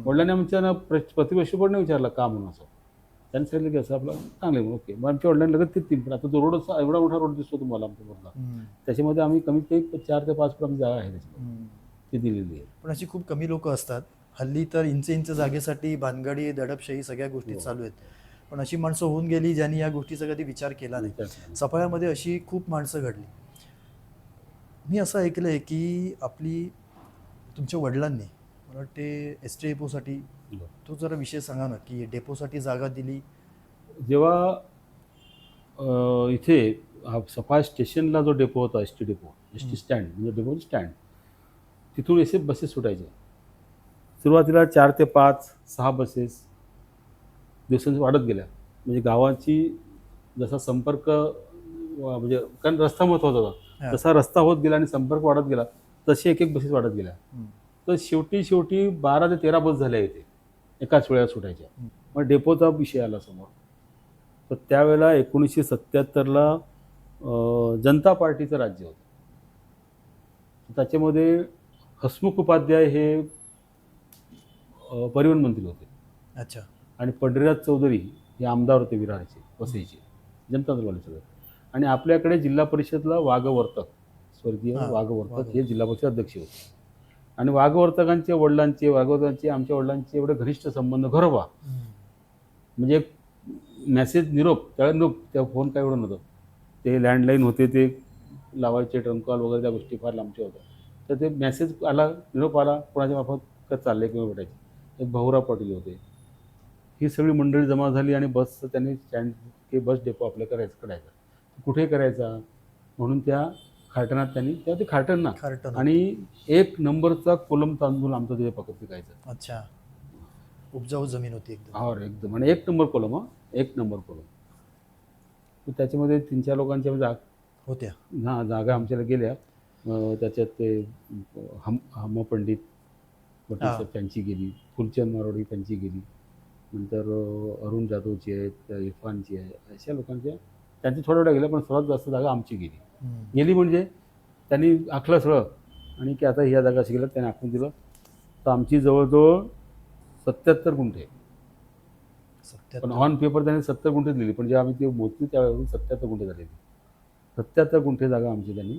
वडिलांनी आमच्या प्रतिवर्षी पण नाही विचारलं का म्हणून. असं त्यांनी सांगितलं की असं आपलं चांगलं आहे. ओके. मग आमच्या वडिलांनी लगेच ते 3 फूट, आता तो रोड असा एवढा मोठा रोड दिसतो तुम्हाला आमच्याबरोबर, त्याच्यामध्ये आम्ही कमीत कमी 4 ते 5 फूट आमची जागा आहे त्याच्यामध्ये ती दिलेली आहे. पण अशी खूप कमी लोक असतात हल्ली, तर इंच जागेसाठी भानगडी, दडपशाही सगळ्या गोष्टी चालू आहेत. पण अशी माणसं होऊन गेली ज्यांनी या गोष्टीचा कधी विचार केला नाही. सफाळ्यामध्ये अशी खूप माणसं घडली. मी असं ऐकलं आहे की तुमच्या वडिलांनी मला वाटते एस टी डेपोसाठी तो जरा विषय सांगा ना की डेपोसाठी जागा दिली. जेव्हा इथे सफाळ स्टेशनला जो डेपो होता, S T depot, S T stand म्हणजे डेपो स्टँड, तिथून एस बसेस सुटायच्या. सुरुवातीला 4 ते 5, 6 बसेस दिवसांनी वाढत गेल्या. म्हणजे गावाची जसा संपर्क म्हणजे कारण रस्ता महत्त्वाचा होता. हा. जसा रस्ता होत गेला आणि संपर्क वाढत गेला, तशी एक बसेस वाढत गेल्या. तर शेवटी 12 ते 13 बस झाल्या इथे एकाच वेळेला सुटायच्या. मग डेपोचा विषय आला समोर. तर त्यावेळेला 1977ला जनता पार्टीचं राज्य होतं. त्याच्यामध्ये हसमुख उपाध्याय हे परिवहन मंत्री होते अच्छा. आणि पंढरीराज चौधरी हे आमदार होते विरारचे, वसईचे, जनता दलवाले सगळे. आणि आपल्याकडे जिल्हा परिषदला वाघवर्तक, स्वर्गीय वाघवर्तक हे जिल्हा परिषद अध्यक्ष होते. आणि वाघवर्तकांचे आमच्या वडिलांचे एवढे घनिष्ठ संबंध घरोबा. म्हणजे एक मेसेज निरोप त्या फोन काय एवढं नव्हतं. ते लँडलाईन होते, ते लावायचे ट्रंक कॉल वगैरे, त्या गोष्टी फार लांबच्या होत्या. तर ते मेसेज आला, निरोप आला, कोणाच्या मार्फत का चालले किंवा भेटायचे. एक भाऊराव पाटील होते. ही सगळी मंडळी जमा झाली आणि बसचं त्यांनी स्टँड की बस डेपो आपल्या करायचा. कुठे करायचा म्हणून त्या खारटणात त्यांनी तेव्हा ते खारटण ना, खारटण. आणि 1 नंबरचा कोलम तांदूळ आमचा तिथे पकड पिकायचा. अच्छा. उपजाऊ जमीन होती एकदम. हा एकदम, आणि 1 नंबर कोलम. 1 नंबर कोलम. तर त्याच्यामध्ये 3-4 लोकांच्या होत्या. जागा आमच्याला गेल्या. त्याच्यात ते हम पंडित पटेल साहेब त्यांची गेली, फुलचंद मारोडी त्यांची गेली, नंतर अरुण जाधवची आहेत, इरफानची आहे, अशा लोकांच्या त्यांची थोड्या वेळा गेल्या. पण सर्वात जास्त जागा आमची गेली म्हणजे त्यांनी आखलं सगळं, आणि की आता ह्या जागा अशी गेल्या त्यांनी आखून दिलं. तर आमची जवळजवळ 77 गुंठे, पण ऑन पेपर त्यांनी 70 गुंठे दिली, पण जेव्हा आम्ही ते मोजली त्यावेळेस 77 गुंठे झालेली. 77 गुंठे जागा आमची त्यांनी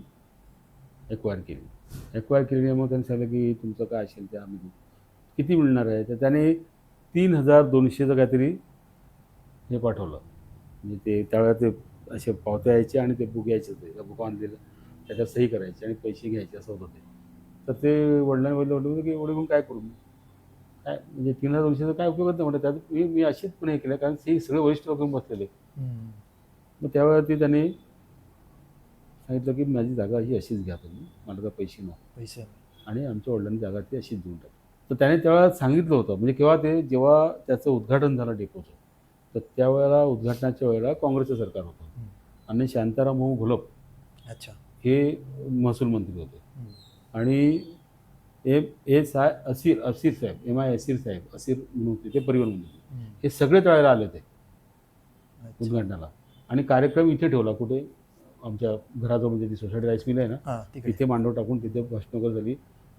एक्वायर केली. मग त्यांनी सांगितलं की तुमचं काय असेल ते आम्ही देऊ. किती मिळणार आहे? तर त्याने 3200चं काहीतरी हे पाठवलं. म्हणजे ते त्यावेळेला ते असे पावत्या यायचे आणि ते बुक यायचे होते. त्या बुक आणलेलं त्याच्यात सही करायची आणि पैसे घ्यायचे, असं होतं ते. तर ते वडिलांनी म्हटलं की एवढे घेऊन काय करू मी, काय म्हणजे 3200चा काय उपयोग नाही म्हटलं. त्यात मी अशीच पण हे केलं, कारण ते सगळे वरिष्ठ लोक बसलेले. मग त्यावेळेला त्यांनी सांगितलं की माझी जागा ही अशीच घ्या तुम्ही, मला तर पैसे नको, आणि आमच्या वडिलांनी जागा ती अशीच देऊन टाकली. तर त्याने त्यावेळेला सांगितलं होतं, म्हणजे जेव्हा त्याचं उद्घाटन झालं डेपोचं, तर त्यावेळेला उद्घाटनाच्या वेळेला काँग्रेसचं सरकार होतं आणि शांताराम भाऊ घोलप अच्छा हे महसूल मंत्री होते. आणि असीर साहेब, MI असीर साहेब, असीर म्हणून होते ते परिवहन मंत्री. हे सगळे त्यावेळेला आले होते उद्घाटनाला. आणि कार्यक्रम इथे ठेवला, कुठे आमच्या घराजवळ, म्हणजे ती सोसायटी राईस मिल आहे ना, तिथे मांडव टाकून तिथे भाषणकर झाली.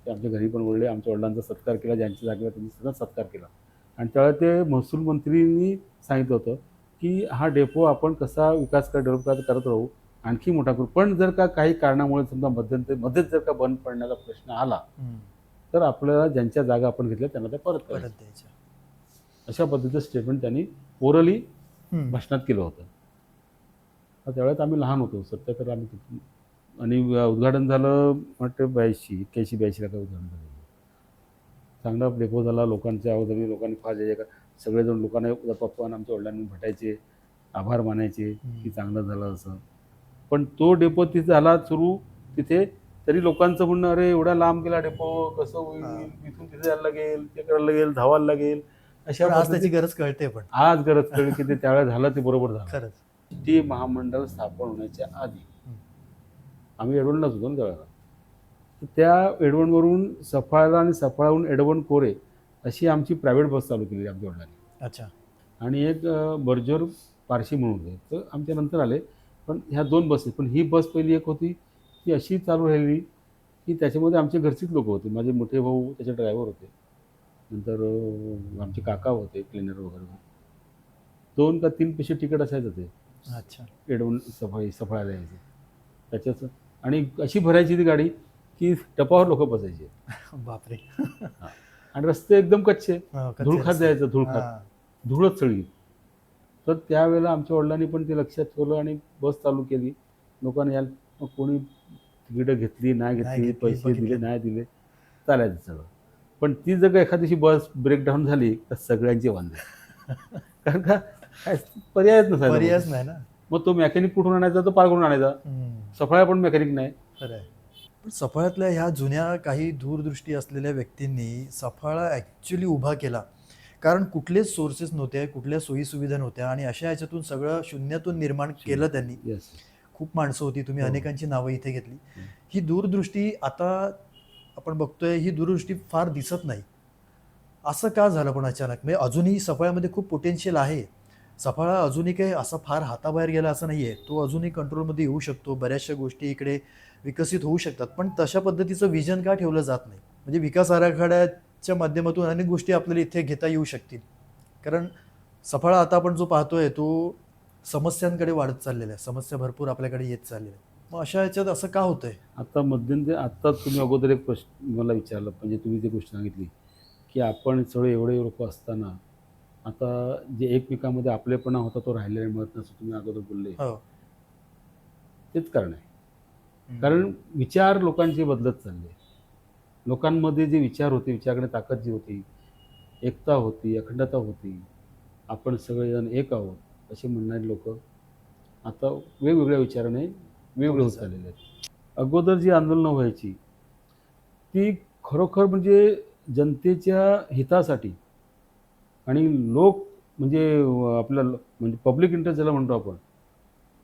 ते आमच्या घरी पण बोलले, आमच्या वडिलांचा सत्कार केला, ज्यांच्या जागेला त्यांनी सगळं सत्कार केला. आणि त्यावेळेला ते महसूल मंत्रींनी सांगितलं होतं की हा डेपो आपण कसा विकास डेव्हलप करत राहू, आणखी मोठा करू, पण जर का काही कारणामुळे समजा मध्येच जर का बंद पडण्याचा प्रश्न आला तर आपल्याला ज्यांच्या जागा आपण घेतल्या त्यांना त्या परत द्यायच्या. अशा पद्धतीचं स्टेटमेंट त्यांनी ओरली भाषणात केलं होतं. त्यावेळेस आम्ही लहान होतो, 77 आम्ही. आणि उद्घाटन झालं वाटतं 81-82ला काय उद्घाटन झालं. चांगला डेपो झाला. लोकांच्या अगोदर लोकांनी फार सगळेजण लोकांना पप्पा आणि आमच्या वडिलांनी भेटायचे, आभार मानायचे की चांगलं झालं असं. पण तो डेपो तिथे झाला सुरू, तिथे तरी लोकांचं म्हणणं, अरे एवढा लांब गेला डेपो, कसं होईल, इथून तिथे जायला लागेल, ते करायला लागेल, धावायला लागेल. अशा आज त्याची गरज कळते. पण आज गरज कळली की ते त्यावेळेस झालं, ते बरोबर झालं. खरंच ती महामंडळ स्थापन होण्याच्या आधी आम्ही एडवणलाच होतो ना त्यावेळेला. तर त्या एडवणवरून सफाळला आणि सफाळाहून एडवण कोरे अशी आमची प्रायव्हेट बस चालू केली आमच्या वडिलांनी. अच्छा. आणि एक बर्जर पारशी म्हणून होते, तर आमच्या नंतर आले. पण ह्या 2 बसेस, पण ही बस पहिली एक होती ती अशी चालू राहिली की त्याच्यामध्ये आमचे घरचीच लोक होते. माझे मोठे भाऊ त्याचे ड्रायव्हर होते, नंतर आमचे काका होते क्लिनर वगैरे. 2 का 3 पैसे तिकीट असायचं ते. अच्छा. एडवण सफाळायला यायचे त्याच्याच. आणि अशी भरायची ती गाडी की टपावर लोक बसायचे. बापरे. आणि रस्ते एकदम कच्चे, धूळखात जायचं, धूळच सगळी. तर त्यावेळेला आमच्या वडिलांनी पण ते लक्षात ठेवलं आणि बस चालू केली. लोकांनी यायला, कोणी तिकीटं घेतली नाही नाही घेतली, घेतली, पैसे दिले बघितलं. नाही दिले, चालायचं सगळं. पण ती जर का एखाद्या दिवशी बस ब्रेकडाऊन झाली तर सगळ्यांचे वांदे. कारण का काय पर्यायच नसायचा पर्यायच मग. नाही ना. मग तो मेकॅनिक कुठून आणायचा, तो पार करून आणायचा. सफाळा पण मेकॅनिक नाही. खरं आहे. पण सफाळ्यातल्या ह्या जुन्या काही दूरदृष्टी असलेल्या व्यक्तींनी सफाळा ॲक्च्युली उभा केला. कारण कुठलेच सोर्सेस नव्हते, कुठल्या सोयीसुविधा नव्हत्या आणि अशा ह्याच्यातून सगळं शून्यातून निर्माण केलं त्यांनी. येस. खूप माणसं होती, तुम्ही हो. अनेकांची नावं इथे घेतली. हं. ही दूरदृष्टी आता आपण बघतोय, ही दूरदृष्टी फार दिसत नाही. असं का झालं पण अचानक? म्हणजे अजूनही सफाळ्यामध्ये खूप पोटेन्शियल आहे. सफाळा अजूनही काही असा फार हाताबाहेर गेला असं नाही आहे. तो अजूनही कंट्रोलमध्ये येऊ शकतो. बऱ्याचशा गोष्टी इकडे विकसित होऊ शकतात. पण तशा पद्धतीचं विजन का ठेवलं जात नाही? म्हणजे विकास आराखड्याच्या माध्यमातून अनेक गोष्टी आपल्याला इथे घेता येऊ शकतील. कारण सफाळा आता आपण जो पाहतोय तो समस्यांकडे वाढत चाललेला आहे. समस्या भरपूर आपल्याकडे येत चाललेल्या आहेत. मग अशा ह्याच्यात असं का होतंय? आता मध्यंतरी आत्ताच तुम्ही अगोदर एक प्रश्न मला विचारला, म्हणजे तुम्ही जी गोष्ट सांगितली की आपण सगळे एवढे लोक असताना आता जे एकमेकांमध्ये आपलेपणा होता तो राहिलेला मिळत नसतो, तुम्ही अगोदर बोलले. हो. तेच कारण आहे. कारण विचार लोकांचे बदलत चालले. लोकांमध्ये जे विचार होते, विचाराकडे ताकद जी होती, एकता होती, अखंडता होती, आपण सगळेजण एक आहोत असे म्हणणारे लोक आता वेगवेगळ्या विचाराने वेगवेगळे होत चाललेले आहेत. अगोदर जी आंदोलनं व्हायची ती खरोखर म्हणजे जनतेच्या हितासाठी आणि लोक म्हणजे आपलं म्हणजे पब्लिक इंटरेस्ट ज्याला म्हणतो आपण,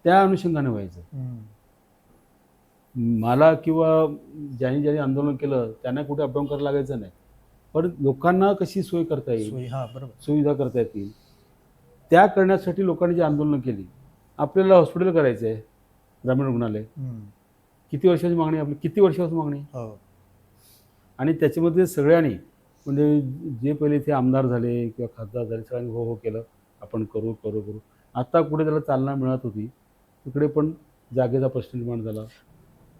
त्या अनुषंगाने व्हायचं. मला किंवा ज्यांनी ज्यांनी आंदोलन केलं त्यांना कुठे अपडाऊन करायला लागायचं नाही. पण लोकांना कशी सोय करता येईल, सोयी, हां बरोबर. सुविधा करता येतील, त्या करण्यासाठी लोकांनी जी आंदोलनं केली. आपल्याला हॉस्पिटल करायचं आहे, ग्रामीण रुग्णालय. किती वर्षाची मागणी आहे आपली, किती वर्षापासून मागणी आहे. हो. आणि त्याच्यामध्ये सगळ्यांनी म्हणजे जे पहिले इथे आमदार झाले किंवा खासदार झाले सगळ्यांनी हो हो केलं, आपण करू करू करू. आता कुठे त्याला चालना मिळत होती, तिकडे पण जागेचा प्रश्न निर्माण झाला.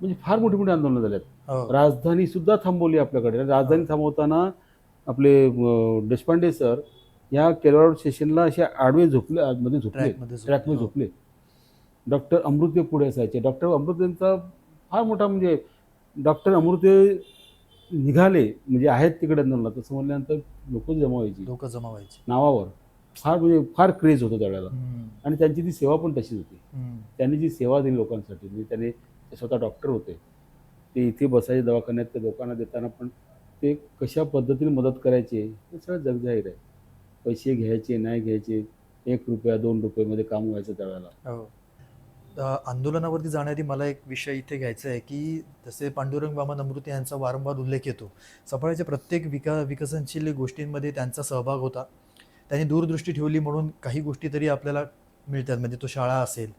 म्हणजे फार मोठी मोठी आंदोलनं झाल्यात. हो. राजधानी सुद्धा थांबवली आपल्याकडे. राजधानी थांबवताना आपले देशपांडे सर या केरळ स्टेशनला असे आडवे झोपले, मध्ये झोपले, ट्रॅकमध्ये ट्रॅकमध्ये झोपले. डॉक्टर अमृते पुढे असायचे. डॉक्टर अमृतेंचा फार मोठा म्हणजे डॉक्टर अमृते निघाले म्हणजे आहेत तिकडे आंदोलनात तसं म्हणल्यानंतर लोक जमा व्हायची लोक जमा व्हायची नावावर. फार म्हणजे फार क्रेज होतं त्यावेळेला. आणि त्यांची ती सेवा पण तशीच होती. त्यांनी जी सेवा दिली लोकांसाठी, म्हणजे त्याने ते स्वतः डॉक्टर होते, ते इथे बसायचे दवाखान्यात, ते लोकांना देताना पण ते कशा पद्धतीने मदत करायचे हे सगळं जगजाहीर आहे. पैसे घ्यायचे नाही घ्यायचे, 1 रुपया 2 रुपयामध्ये काम व्हायचं त्यावेळेला. हो. आंदोलनावरती जाण्याआधी मला एक विषय इथे घ्यायचा आहे की जसे पांडुरंग मामा नमृते यांचा वारंवार उल्लेख येतो. सफाळ्याच्या प्रत्येक विकसनशील गोष्टींमध्ये त्यांचा सहभाग होता. त्यांनी दूरदृष्टी ठेवली म्हणून काही गोष्टी तरी आपल्याला मिळतात. म्हणजे तो शाळा असेल,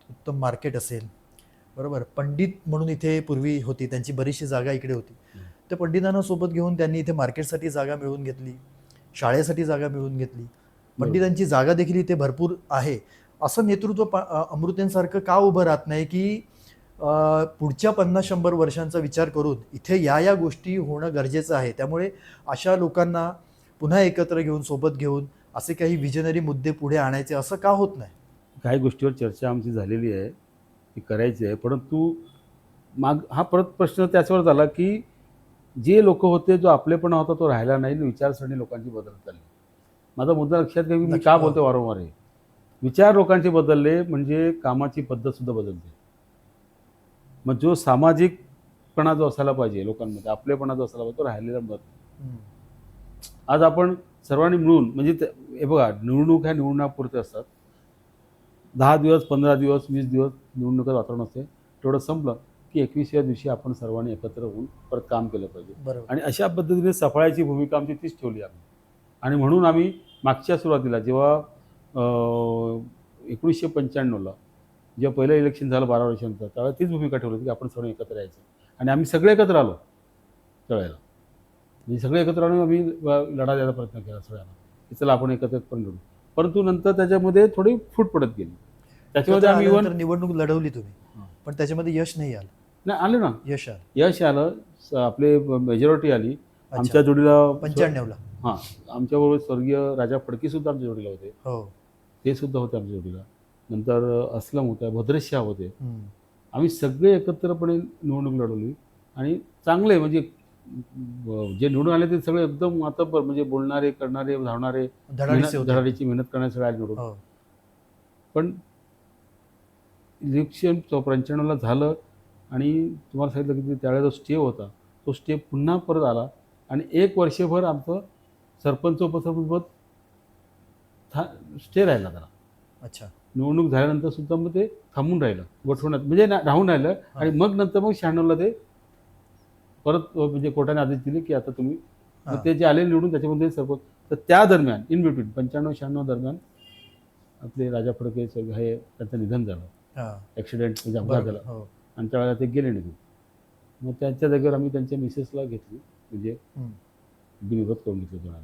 उत्तम मार्केट असेल, बरोबर. पंडित म्हणून इथे पूर्वी होती, त्यांची बरीचशी जागा इकडे होती. त्या पंडितांना सोबत घेऊन त्यांनी इथे मार्केटसाठी जागा मिळवून घेतली, शाळेसाठी जागा मिळवून घेतली. पंडितांची जागा देखील इथे भरपूर आहे. असं नेतृत्व अमृतेंसारखं का उभं राहत नाही की पुढच्या 50-100 वर्षांचा विचार करून इथे या गोष्टी होणं गरजेचं आहे. त्यामुळे अशा लोकांना पुन्हा एकत्र घेऊन, सोबत घेऊन असे काही विजनरी मुद्दे पुढे आणायचे, असं का होत नाही? काही गोष्टीवर चर्चा आमची झालेली आहे, ती करायची आहे. परंतु हा परत प्रश्न त्याच्यावर झाला की जे लोक होते, जो आपलेपणा होता तो राहिला नाही, विचारसरणी लोकांची बदलत चालली. माझा मुद्दा लक्षात घ्या, मी का बोलतो वारंवार आहे. विचार लोकांचे बदलले म्हणजे कामाची पद्धत सुद्धा बदलते. मग जो सामाजिकपणा जो असायला पाहिजे लोकांमध्ये, आपलेपणा जो असायला पाहिजे, तो राहिलेला मिळत नाही. आज आपण सर्वांनी मिळून म्हणजे हे बघा, निवडणूक ह्या निवडणुकीपुरते असतात. 10 दिवस, 15 दिवस, 20 दिवस निवडणुकीचं वातावरण असते. तेवढं संपलं की 21व्या दिवशी आपण सर्वांनी एकत्र होऊन परत काम केलं पाहिजे. आणि अशा पद्धतीने सफाळ्याची भूमिका आमची तीच ठेवली आम्ही. आणि म्हणून आम्ही मागच्या सुरुवातीला जेव्हा 1995ला जेव्हा पहिलं इलेक्शन झालं 12 वर्षांचं, त्यावेळेला तीच भूमिका ठेवली होती की आपण सर्व एकत्र यायचं. आणि आम्ही सगळे एकत्र आलो त्यावेळेला. म्हणजे सगळे एकत्र आणून आम्ही लढा द्यायचा प्रयत्न केला सगळ्यांना की चला आपण एकत्र पण लढू. परंतु नंतर त्याच्यामध्ये थोडी फूट पडत गेली. त्याच्यामध्ये आम्ही इव्हन निवडणूक लढवली तुम्ही, पण त्याच्यामध्ये यश नाही आलं. नाही आलं ना, यश आलं. आपले मेजॉरिटी आली आमच्या जोडीला 95ला. हां, आमच्याबरोबर स्वर्गीय राजा फडके सुद्धा आमच्या जोडीला होते. हो, ते सुद्धा होते आमच्या जोडीला. नंतर असलम होत्या, भद्रेश शाह होते. आम्ही सगळे एकत्रपणे निवडणूक लढवली आणि चांगले म्हणजे जे निवडून आले ते सगळे एकदम मातब्बर म्हणजे बोलणारे, करणारे, धावणारे, धडाडीचे होते. धडाडीची मेहनत करणारे सगळे आले निवडून. हो. पण इलेक्शन 95ला झालं आणि तुम्हाला सांगितलं की त्यावेळेला जो स्टे होता, तो स्टे पुन्हा परत आला आणि 1 वर्षभर आमचं सरपंच, उपसरपंचपद स्टे राहिला त्याला. अच्छा. निवडणूक झाल्यानंतर सुद्धा मग ते थांबून राहिलं, गोठवण्यात म्हणजे राहून राहिलं आणि मग नंतर मग 96ला ते परत म्हणजे कोर्टाने आदेश दिले की आता तुम्ही मग हां. ते जे आले निवडून त्याच्यामध्ये सरपंच. तर त्या दरम्यान इन बिटवीन 95-96 दरम्यान आपले राजा फडके हे त्यांचं निधन झालं. हां. ॲक्सिडेंट म्हणजे अपघात बरोबर. झाला हो. आणि त्यावेळेला ते गेले निघून. मग त्यांच्या जागेवर आम्ही त्यांच्या मिसेसला घेतली म्हणजे हं. बिनविरोध करून घेतलं कोणाला.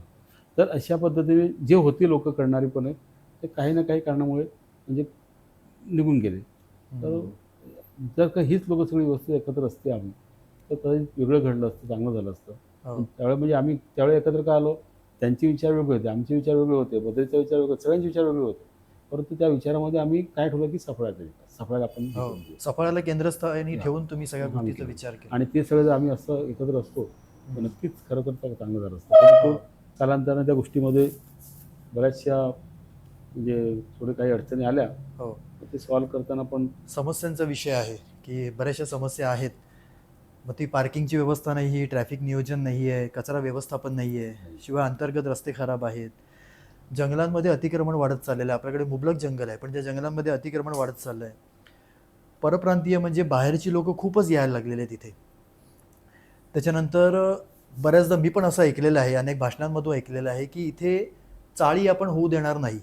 तर अशा पद्धतीने जे होते लोक करणारी पण आहेत ते काही ना काही कारणामुळे म्हणजे निघून गेले. तर जर का हीच लोकं सगळी व्यवस्थित एकत्र असते आम्ही तर कदाचित वेगळं घडलं असतं, चांगलं झालं असतं. हो. पण त्यावेळेला म्हणजे आम्ही त्यावेळेला एकत्र का आलो, त्यांचे विचार वेगळे होते, आमचे विचार वेगळे होते, बदलीचे विचार वेगळे, सगळ्यांचे विचार वेगळे होते. परंतु त्या विचारामध्ये आम्ही काय ठेवलं की सफळाचा विकास, सफळाला आपण हे हो. करून देऊ. सफळाला केंद्रस्थानी हां. ठेवून तुम्ही सगळ्या आम्ही गोष्टीचा केलं. विचार केला. आणि ते सगळं जर आम्ही असं एकत्र असतो तर हं. नक्कीच खरं तर चांगलं झालं असतं. परंतु हो. कालांतराने त्या गोष्टीमध्ये बऱ्याचशा म्हणजे थोडे काही अडचणी आल्या. हो. तर ते सॉल्व्ह करताना पण समस्यांचा विषय आहे की बऱ्याचशा समस्या आहेत. मग ती पार्किंगची व्यवस्था नाही आहे, ट्रॅफिक नियोजन नाही आहे, कचरा व्यवस्थापन नाही आहे, शिवाय अंतर्गत रस्ते खराब आहेत. जंगलांमध्ये अतिक्रमण वाढत चाललेलं आहे. आपल्याकडे मुबलक जंगल आहे, पण त्या जंगलांमध्ये अतिक्रमण वाढत चाललं आहे. परप्रांतीय म्हणजे बाहेरची लोकं खूपच यायला लागलेले आहेत इथे. त्याच्यानंतर बऱ्याचदा मी पण असं ऐकलेलं आहे, अनेक भाषणांमधून ऐकलेलं आहे की इथे चाळी आपण होऊ देणार नाही.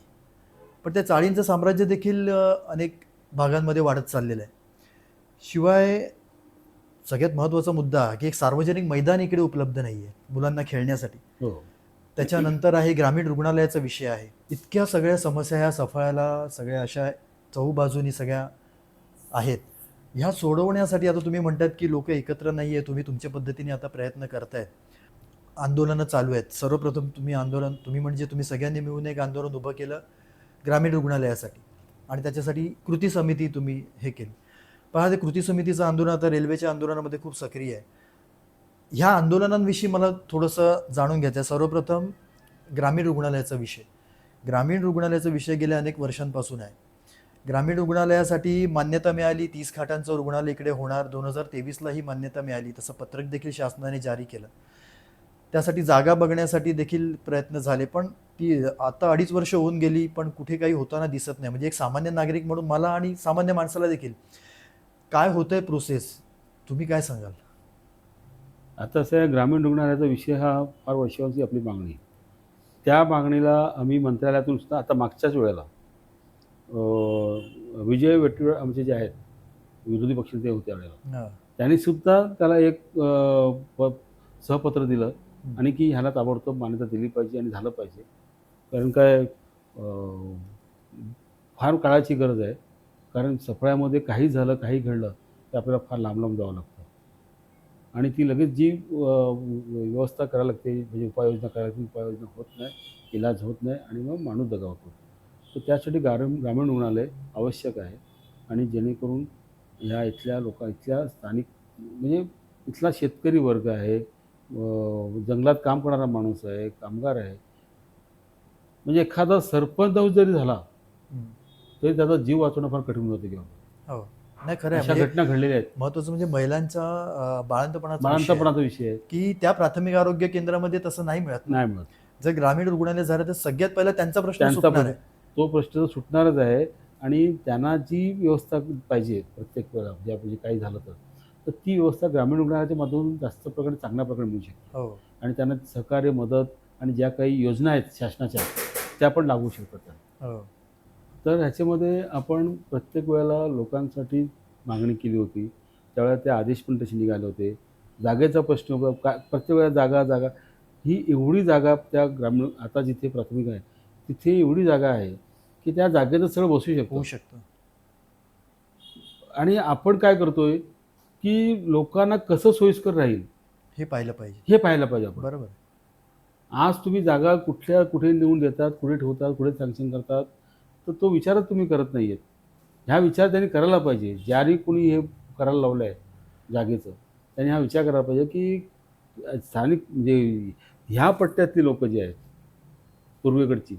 पण त्या चाळींचं साम्राज्य देखील अनेक भागांमध्ये वाढत चाललेलं आहे. शिवाय सगळ्यात महत्त्वाचा मुद्दा की एक सार्वजनिक मैदान इकडे उपलब्ध नाही आहे मुलांना खेळण्यासाठी. हो. त्याच्यानंतर आहे ग्रामीण रुग्णालयाचा विषय आहे. इतक्या सगळ्या समस्या ह्या सफळाला सगळ्या अशा चहूबाजूनी सगळ्या आहेत. ह्या सोडवण्यासाठी आता तुम्ही म्हणतात की लोक एकत्र नाही आहे, तुम्ही तुमच्या पद्धतीने आता प्रयत्न करतायत. आंदोलनं चालू आहेत. सर्वप्रथम तुम्ही म्हणजे तुम्ही सगळ्यांनी मिळून एक आंदोलन उभं केलं ग्रामीण रुग्णालयासाठी आणि त्याच्यासाठी कृती समिती तुम्ही हे केली. पहा, ते कृती समितीचं आंदोलन आता रेल्वेच्या आंदोलनामध्ये खूप सक्रिय आहे. ह्या आंदोलनांविषयी मला थोडंसं जाणून घ्यायचं आहे. सर्वप्रथम ग्रामीण रुग्णालयाचा विषय. ग्रामीण रुग्णालयाचा विषय गेल्या अनेक वर्षांपासून आहे. ग्रामीण रुग्णालयासाठी मान्यता मिळाली, 30 खाटांचं रुग्णालय इकडे होणार. 2023ला ही मान्यता मिळाली. तसं पत्रक देखील शासनाने जारी केलं. त्यासाठी जागा बघण्यासाठी देखील प्रयत्न झाले, पण ती आता 2.5 वर्ष होऊन गेली, पण कुठे काही होताना दिसत नाही. म्हणजे एक सामान्य नागरिक म्हणून मला आणि सामान्य माणसाला देखील काय होतंय प्रोसेस, तुम्ही काय सांगाल? आता असं आहे, ग्रामीण रुग्णालयाचा विषय हा फार वर्षांची आपली मागणी आहे. त्या मागणीला आम्ही मंत्रालयातून सुद्धा आता मागच्याच वेळेला विजय वडेट्टीवार आमचे जे आहेत विरोधी पक्षाचे होते त्यावेळेला, हां. त्यांनी सुद्धा त्याला एक सहपत्र दिलं आणि की ह्याला ताबडतोब मान्यता दिली पाहिजे आणि झालं पाहिजे. कारण काय फार काळाची गरज आहे. कारण सफळ्यामध्ये काही झालं, काही घडलं तर आपल्याला फार लांब जावं लागतं आणि ती लगेच जी व्यवस्था करायला लागते म्हणजे उपाययोजना करायला लागते, उपाययोजना होत नाही, इलाज होत नाही आणि मग माणूस दगावतो. तर त्यासाठी ग्रामीण रुग्णालय आवश्यक आहे आणि जेणेकरून ह्या इथल्या इथल्या स्थानिक म्हणजे इथला शेतकरी वर्ग आहे, जंगलात काम करणारा माणूस आहे, कामगार आहे. म्हणजे एखादा सरपंच जरी झाला तरी त्याचा जीव वाचवणं फार कठीण होतं किंवा हो. नाही, खरं आहे. अशा म्हणजे घटना घडलेल्या आहेत. महत्त्वाचं म्हणजे महिलांचा बाळंतपणाचा विषय आहे, बाळंतपणाचा विषय आहे. की त्या प्राथमिक आरोग्य केंद्रामध्ये तसं नाही मिळत ना. नाही मिळत. जर ग्रामीण रुग्णालय झालं तर सगळ्यात पहिला त्यांचा प्रश्न त्यांचा सुटणार आहे. तो प्रश्न तर सुटणारच आहे आणि त्यांना जी व्यवस्था पाहिजे प्रत्येक वेळा म्हणजे काही झालं तर ती व्यवस्था ग्रामीण रुग्णालयाच्या माध्यमातून जास्त प्रकारे चांगल्या प्रकारे मिळू शकते हो. आणि त्यांना सहकार्य, मदत आणि ज्या काही योजना आहेत शासनाच्या त्या पण लागू शकतात त्यांना. हो. तर ह्याच्यामध्ये आपण प्रत्येक वेळेला लोकांसाठी मागणी केली होती. त्यावेळेला ते आदेश पण तसे निघाले होते. जागेचा प्रश्न होता. काय प्रत्येक वेळेला जागा ही एवढी जागा त्या ग्रामीण आता जिथे प्राथमिक आहे तिथे एवढी जागा आहे की त्या जागेचं सगळं बसू होऊ शकतो शकतं. आणि आपण काय करतोय की लोकांना कसं सोयीस्कर राहील हे पाहिलं पाहिजे. हे पाहायला पाहिजे आपण. बरोबर. आज तुम्ही जागा कुठे नेऊन देतात, कुठे ठेवतात, कुठे सँक्शन करतात, तर तो विचारच तुम्ही करत नाही आहेत. ह्या विचार त्यांनी करायला पाहिजे. ज्यारी कोणी हे करायला लावलं आहे जागेचं, त्यांनी हा विचार करायला पाहिजे की स्थानिक म्हणजे ह्या पट्ट्यातली लोकं जी आहेत, पूर्वेकडची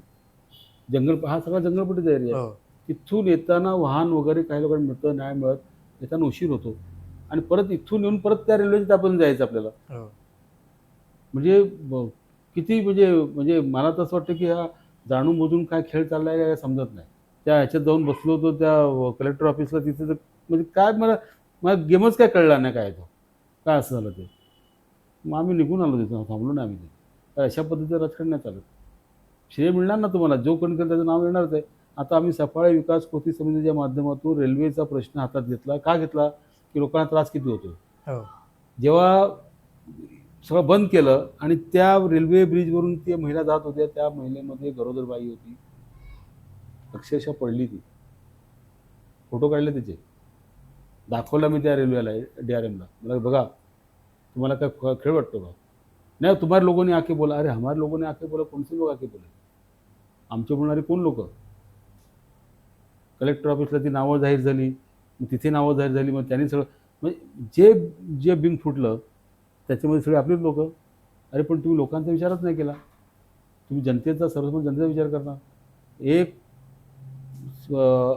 हा सगळा जंगलपट्टीचा एरिया आहे. हो तिथून येताना वाहन वगैरे काही लोकांना मिळतं, नाही मिळत. येताना उशीर होतो आणि परत इथून येऊन परत त्या रेल्वेच्या त्यापर्यंत जायचं आपल्याला. हो म्हणजे किती म्हणजे म्हणजे मला तर असं वाटतं की हा जाणून बुजून काय खेळ चालला आहे काय समजत नाही. त्या ह्याच्यात जाऊन बसलो होतो त्या कलेक्टर ऑफिसला, तिथे तर म्हणजे काय मला गेमच काय कळला नाही काय तो. काय असं झालं ते. मग आम्ही निघून आलो तिथून, थांबलो नाही आम्ही तिथे. तर अशा पद्धतीचं राजकारण नाही चालत. श्रेय मिळणार ना तुम्हाला, जो कोणी करेल त्याचं नाव येणारच आहे. आता आम्ही सफाळे विकास कृती समितीच्या माध्यमातून रेल्वेचा प्रश्न हातात घेतला. का घेतला? की लोकांना त्रास किती होतो. हो जेव्हा सगळं बंद केलं आणि त्या रेल्वे ब्रिजवरून ती महिला जात होत्या, त्या महिलेमध्ये गरोदर बाई होती, अक्षरशः पडली ती. फोटो काढले त्याचे, दाखवला मी त्या रेल्वेला DRMला. मला बघा, तुम्हाला काय खेळ वाटतो का? नाही, तुम्हारे लोगों ने आके बोला. अरे हमारे लोगों ने आके बोला, कोणसे लोक आके बोले? आमचे बोलणारे कोण लोक? कलेक्टर ऑफिसला ती नावं जाहीर झाली, मग तिथे नावं जाहीर झाली, मग त्यांनी सगळं म्हणजे जे जे बिंग फुटलं त्याच्यामध्ये सगळे आपलेच लोक. अरे पण तुम्ही लोकांचा विचारच नाही केला. तुम्ही जनतेचा, सर्वसामान्य जनतेचा विचार करता. एक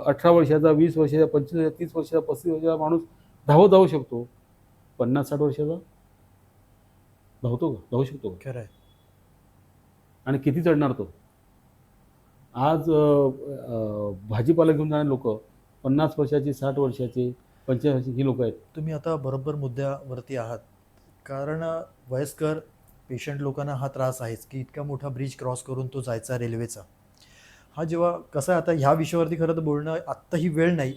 18 वर्षाचा, 20 वर्षाचा, 25 वर्षाचा, 30 वर्षाचा, 35 वर्षाचा माणूस धावत जाऊ शकतो. 50-60 वर्षाचा धावतो का? धावू शकतो का? खरं आहे. आणि किती चढणार तो? आज भाजीपाला घेऊन जाणारे लोक 50 वर्षाची, 60 वर्षाचे, 45 वर्षाची ही लोक आहेत. तुम्ही आता बरोबर मुद्द्यावरती आहात. कारण वयस्कर पेशंट लोकांना हा त्रास आहेच की इतका मोठा ब्रिज क्रॉस करून तो जायचा रेल्वेचा. हा जेव्हा कसं आहे, आता ह्या विषयावरती खरं तर बोलणं आत्ता ही वेळ नाही,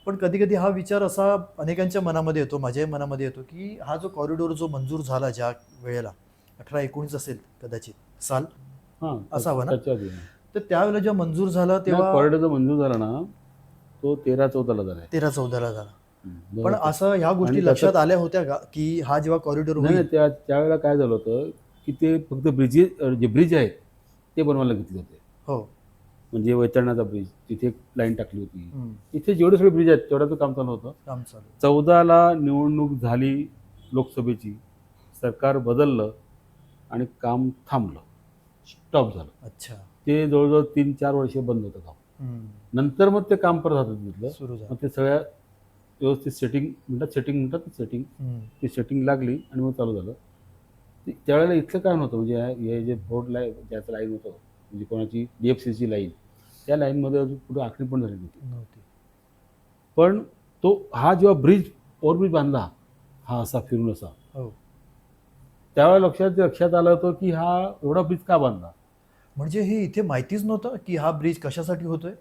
पण कधी कधी हा विचार असा अनेकांच्या मनामध्ये येतो, माझ्याही मनामध्ये येतो की हा जो कॉरिडॉर जो मंजूर झाला ज्या वेळेला 18-19 असेल कदाचित साल हां, असावं ना, त्याच्या आधी. तर त्यावेळेला जेव्हा मंजूर झाला तेव्हा कॉरिडॉर जो मंजूर झाला ना, तो 13-14ला झाला आहे. 13-14 झाला. हं, पण असं ह्या गोष्टी आणि लक्षात त्याचं- आल्या होत्या का की हा जेव्हा कॉरिडॉर नाही होईल? नाही, त्यावेळेला काय झालं होतं की ते फक्त जे ब्रिज आहेत ते बनवायला घेतले होते. हो म्हणजे वैतरणाचा ब्रिज, तिथे एक लाईन टाकली होती. हम्म, इथे जेवढे सगळे ब्रिज आहेत तेवढ्याचं काम चालू होतं. काम चालू. 14ला निवडणूक झाली लोकसभेची, सरकार बदललं आणि काम थांबलं, स्टॉप झालं. अच्छा. ते जवळजवळ 3-4 वर्ष बंद होतं काम. हम्म, नंतर मग ते काम परत हातात घेतलं. सुरू झालं. मग ते सगळ्या व्यवस्थित सेटिंग म्हणतात सेटिंग, हम्म, ती सेटिंग लागली आणि मग चालू झालं. त्यावेळेला इतकं काय नव्हतं. म्हणजे हे जे बोर्ड लाईन, ज्याचं लाईन होतं, म्हणजे कोणाची DFCची लाईन, त्या लाईनमध्ये अजून कुठे आखणी पण झाली नव्हती. नव्हती. पण हा जेव्हा ओव्हरब्रिज बांधला, हा असा फिरून असा, हो, त्यावेळेला लक्षात आलं होतं की हा एवढा ब्रिज का बांधला. म्हणजे हे इथे माहितीच नव्हतं की हा ब्रिज कशासाठी होतोय?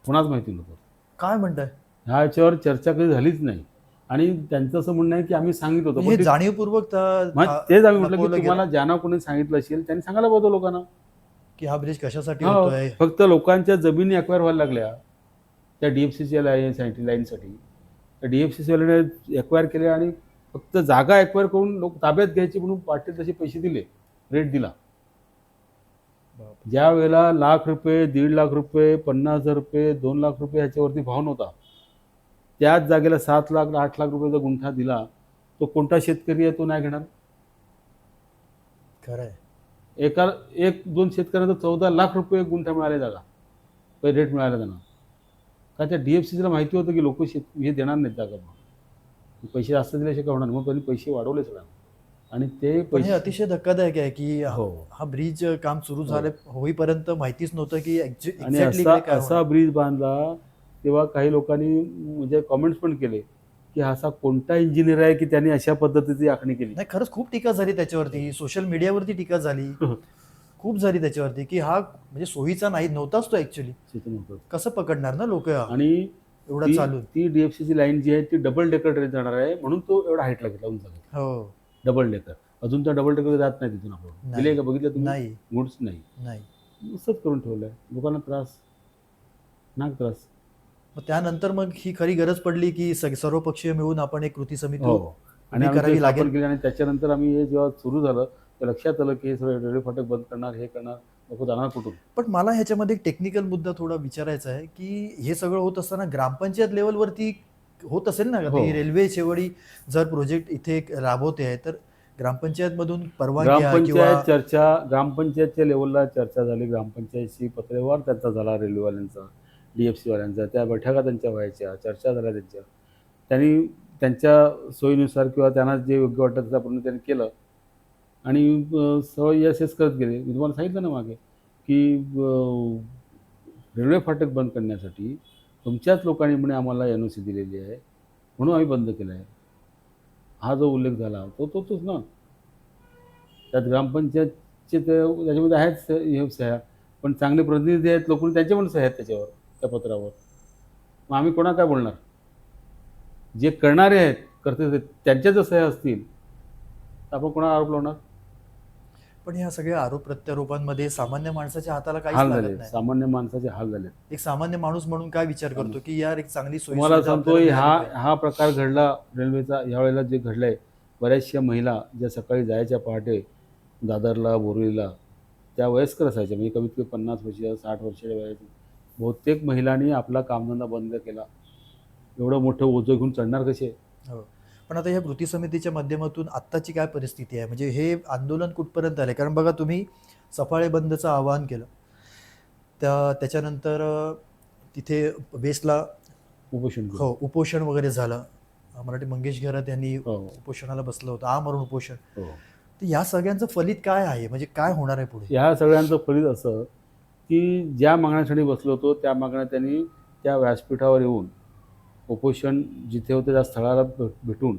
कुणाच माहिती नव्हतं. काय म्हणताय? ह्या याच्यावर चर्चा कधी झालीच नाही. आणि त्यांचं असं म्हणणं आहे की आम्ही सांगितलं होतं, हे पण ते- जाणीवपूर्वक मग तेच आम्ही म्हटलं लपवलं की गेलं तुम्हाला ज्यांना कोणी सांगितलं असेल त्यांनी सांगायला पाहिजे लोकांना. की हा ब्रिज कशासाठी हो, होतोय. फक्त लोकांच्या जमिनी अक्वायर व्हायला लागल्या त्या DFCच्या लाईनसाठी. त्या DFCवाल्याने अक्वायर केल्या आणि फक्त जागा अक्वायर करून लोक ताब्यात घ्यायची म्हणून वाटेल तसे पैसे दिले, रेट दिला. बाप. ज्या वेळेला ₹1,00,000, ₹1,50,000, ₹50,000, ₹2,00,000 ह्याच्यावरती भाव नव्हता, त्याच जागेला ₹7,00,000, ₹8,00,000 गुंठा दिला. तो कोणता शेतकरी आहे तो नाही घेणार? खरंय. 1-2 शेतकऱ्यांना ₹14,00,000 गुंठा मिळाले जागा, पहिले रेट मिळाला त्यांना. का त्या DFCला माहिती होतं की लोक हे देणार नाहीत जागा म्हणून. पैसे जास्त दिल्याशिवाय होणार, मग त्यांनी पैसे वाढवले सगळ्यांना. आणि ते पण हे पैसे अतिशय धक्कादायक आहे की हो. हा ब्रिज काम सुरू झालं होईपर्यंत माहितीच नव्हतं की आणि एक्झॅक्टली काय असा होणार. ब्रिज बांधला तेव्हा काही लोकांनी म्हणजे कॉमेंट्स पण केले की हा असा कोणता इंजिनियर आहे की त्यांनी अशा पद्धतीची आखणी केली. नाही, खरंच खूप टीका झाली त्याच्यावरती, सोशल मीडियावरती टीका झाली खूप झाली त्याच्यावरती की हा म्हणजे सोयीचा नव्हताच तो ऍक्च्युली. चिंतन होतं. कसं पकडणार ना लोक आणि एवढं चालून. ती DFCची लाईन जी आहे ती डबल डेकर ट्रेन जाणार आहे, म्हणून तो एवढा हाईटला घेतला, उंच घेतला. हो. Double decker. अजून त्या डबल डेकर जात नाही तिथून आपण. नाही. गेले का बघितलं तुम्ही? नाही गुड्स नाही. नाही. नुसतंच करून ठेवलंय. लोकांना त्रास, नाक त्रास. मग त्यानंतर मग ही खरी गरज पडली की सर्वपक्षीय मिळून आपण एक कृती समिती हो. आणि उभी आम्ही करावी ते लागेल. स्थापन केली आणि त्याच्यानंतर आम्ही हे जेव्हा सुरू झालं तर लक्षात आलं की हे सगळं रेल्वे फाटक बंद करणार, हे करणार, लोक जाणार कुठून. पण मला ह्याच्यामध्ये एक टेक्निकल मुद्दा थोडा विचारायचा आहे की हे सगळं होत असताना ग्रामपंचायत लेवलवरती होत असेल ना, हो. ती रेल्वे शेवटी जर प्रोजेक्ट इथे राबवते आहे तर ग्रामपंचायतमधून परवानग्या किंवा ग्रामपंचायतच्या लेवलला चर्चा झाली, ग्रामपंचायतशी पत्रव्यवहार त्यांचा झाला, रेल्वेवाल्यांचा, DFC वाल्यांचा, त्या बैठका त्यांच्या व्हायच्या, चर्चा झाल्या त्यांच्या. त्यांनी त्यांच्या सोयीनुसार किंवा त्यांना जे योग्य वाटतं त्याप्रमाणे त्यांनी केलं आणि यशस्वी करत गेले. मी तुम्हाला सांगितलं ना मागे की रेल्वे फाटक बंद करण्यासाठी तुमच्याच लोकांनी म्हणे आम्हाला NOC दिलेली आहे म्हणून आम्ही बंद केलं आहे. हा जो उल्लेख झाला तोच ना. त्यात ग्रामपंचायतचे त्याच्यामध्ये आहेत हे सह्या, पण चांगले प्रतिनिधी आहेत, लोकांनी त्यांच्या पण सह्या आहेत त्याच्यावर, त्या पत्रावर. मग आम्ही कोणा काय बोलणार? जे करणारे आहेत, करते त्यांच्या जर सह्या असतील तर आपण कोणाला आरोप लावणार? पण ह्या सगळ्या आरोप प्रत्यारोपांमध्ये सामान्य माणसाच्या हाताला काहीच हाल लागत झाले, नाही. सामान्य माणसाचे हाल झाले. एक सामान्य माणूस म्हणून काय विचार करतो की यार एक चांगली सोयी तुम्हाला सुविधा सांगतोय आपल्याला मिळाली पाहिजे. हा प्रकार घडला रेल्वेचा यावेळेला जे घडलंय. बऱ्याचशा महिला ज्या सकाळी जायच्या पहाटे दादरला, बोरिवलीला, त्या वयस्कर असायच्या, म्हणजे कमीत कमी 50 वर्ष 60 वर्षाच्या वयाच्या. बहुतेक महिलांनी आपला कामधंदा बंद केला. एवढं मोठं ओझं घेऊन चढणार कसे? हो. पण आता ह्या कृती समितीच्या माध्यमातून आत्ताची काय परिस्थिती आहे, म्हणजे हे आंदोलन कुठपर्यंत आले? कारण बघा तुम्ही सफाळे बंदचं आवाहन केलं, त्याच्यानंतर तिथे वेस्टला उपोषण केलं. हो उपोषण वगैरे झालं. मराठी मंगेश घरात यांनी हो. उपोषणाला बसलं होतं, आमरण उपोषण. हो. तर या सगळ्यांचं फलित काय आहे, म्हणजे काय होणार आहे पुढे? ह्या सगळ्यांचं फलित असं की ज्या मागण्यासाठी बसलो होतो त्या मागण्या त्यांनी त्या व्यासपीठावर येऊन उपोषण जिथे होते त्या स्थळाला भेटून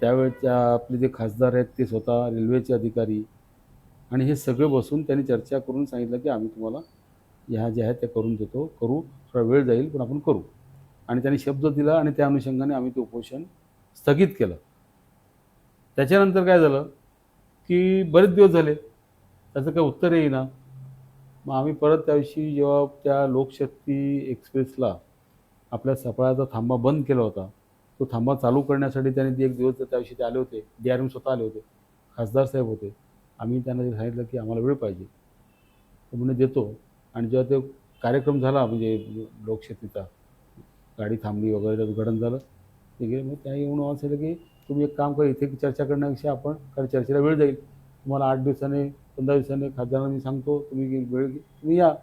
त्यावेळेच्या आपले जे खासदार आहेत ते स्वतः, रेल्वेचे अधिकारी आणि हे सगळे बसून त्यांनी चर्चा करून सांगितलं की आम्ही तुम्हाला ह्या ज्या आहेत त्या करून देतो, करू, थोडा वेळ जाईल पण आपण करू. आणि त्यांनी शब्द दिला आणि त्या अनुषंगाने आम्ही ते उपोषण स्थगित केलं. त्याच्यानंतर काय झालं की बरेच दिवस झाले त्याचं काही उत्तर येईना. मग आम्ही परत त्या दिवशी जेव्हा त्या लोकशक्ती एक्सप्रेसला आपल्या सफाळ्याचा थांबा बंद केला होता, तो थांबा चालू करण्यासाठी त्यांनी ते एक दिवस त्या दिवशी ते आले होते, DRM स्वतः आले होते, खासदार साहेब होते. आम्ही त्यांना ते सांगितलं की आम्हाला वेळ पाहिजे, तर म्हणजे देतो. आणि जेव्हा ते कार्यक्रम झाला म्हणजे लोकशक्तीचा, गाडी थांबली वगैरे उद्घाटन झालं, ते गेले. मग त्या येऊन आवाज सांगितलं की तुम्ही एक काम करा, इथे चर्चा करण्यापेक्षा आपण, कारण चर्चेला वेळ जाईल, तुम्हाला 8 दिवसाने 15 दिवसाने खासदारांना मी सांगतो, तुम्ही वेळ तुम्ही या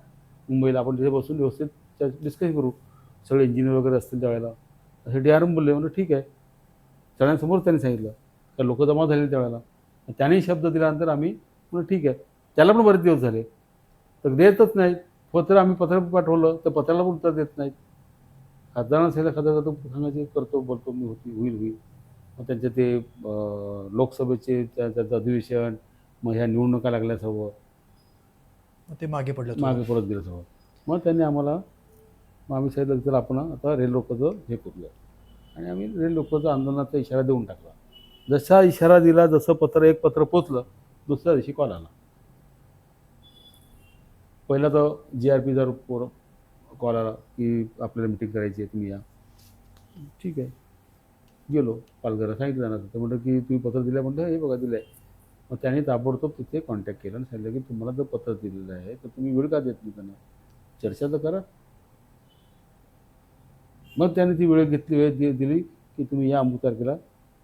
मुंबईला, आपण तिथे बसून व्यवस्थित डिस्कस करू, सगळे इंजिनियर वगैरे असतील त्यावेळेला, असे DRM बोलले. म्हणून ठीक आहे. सगळ्यांसमोर त्यांनी सांगितलं, तर लोक जमा झालेली त्यावेळेला. त्यानेही शब्द दिल्यानंतर आम्ही म्हणून ठीक आहे. त्याला पण बरेच दिवस झाले तर देतच नाहीत. आम्ही पत्र पाठवलं तर पत्राला पण उत्तर देत नाहीत. खासदारांना सांगितलं, खासदार सांगायचे करतो, बोलतो मी, होईल. मग त्यांचे ते लोकसभेचे त्याचं अधिवेशन, मग ह्या निवडणुका लागल्या सर्व, ते मागे पडलं मागे परत गेलं सर्व. मग त्यांनी आम्हाला, मग आम्ही सांगितलं तर आपण आता रेल रोकोचं हे करूया. आणि आम्ही रेल रोकोचा आंदोलनाचा इशारा देऊन टाकला. जसा इशारा दिला, जसं एक पत्र पोचलं, दुसऱ्या दिवशी कॉल आला. पहिला तर GRPचा कॉल आला की आपल्याला मिटिंग करायची आहे, तुम्ही या. ठीक आहे. गेलो पालघरला, सांगितलं त्यांना. तर म्हटलं की तुम्ही पत्र दिलं, म्हटलं हे बघा दिलं आहे. मग त्यांनी ताबडतोब तिथे कॉन्टॅक्ट केला आणि सांगितलं की तुम्हाला जर पत्र दिलेलं आहे तर तुम्ही वेळ का देत नाही त्यांना, चर्चा तर करा. मग त्यांनी ती वेळ दिली की तुम्ही या अमुक तारखेला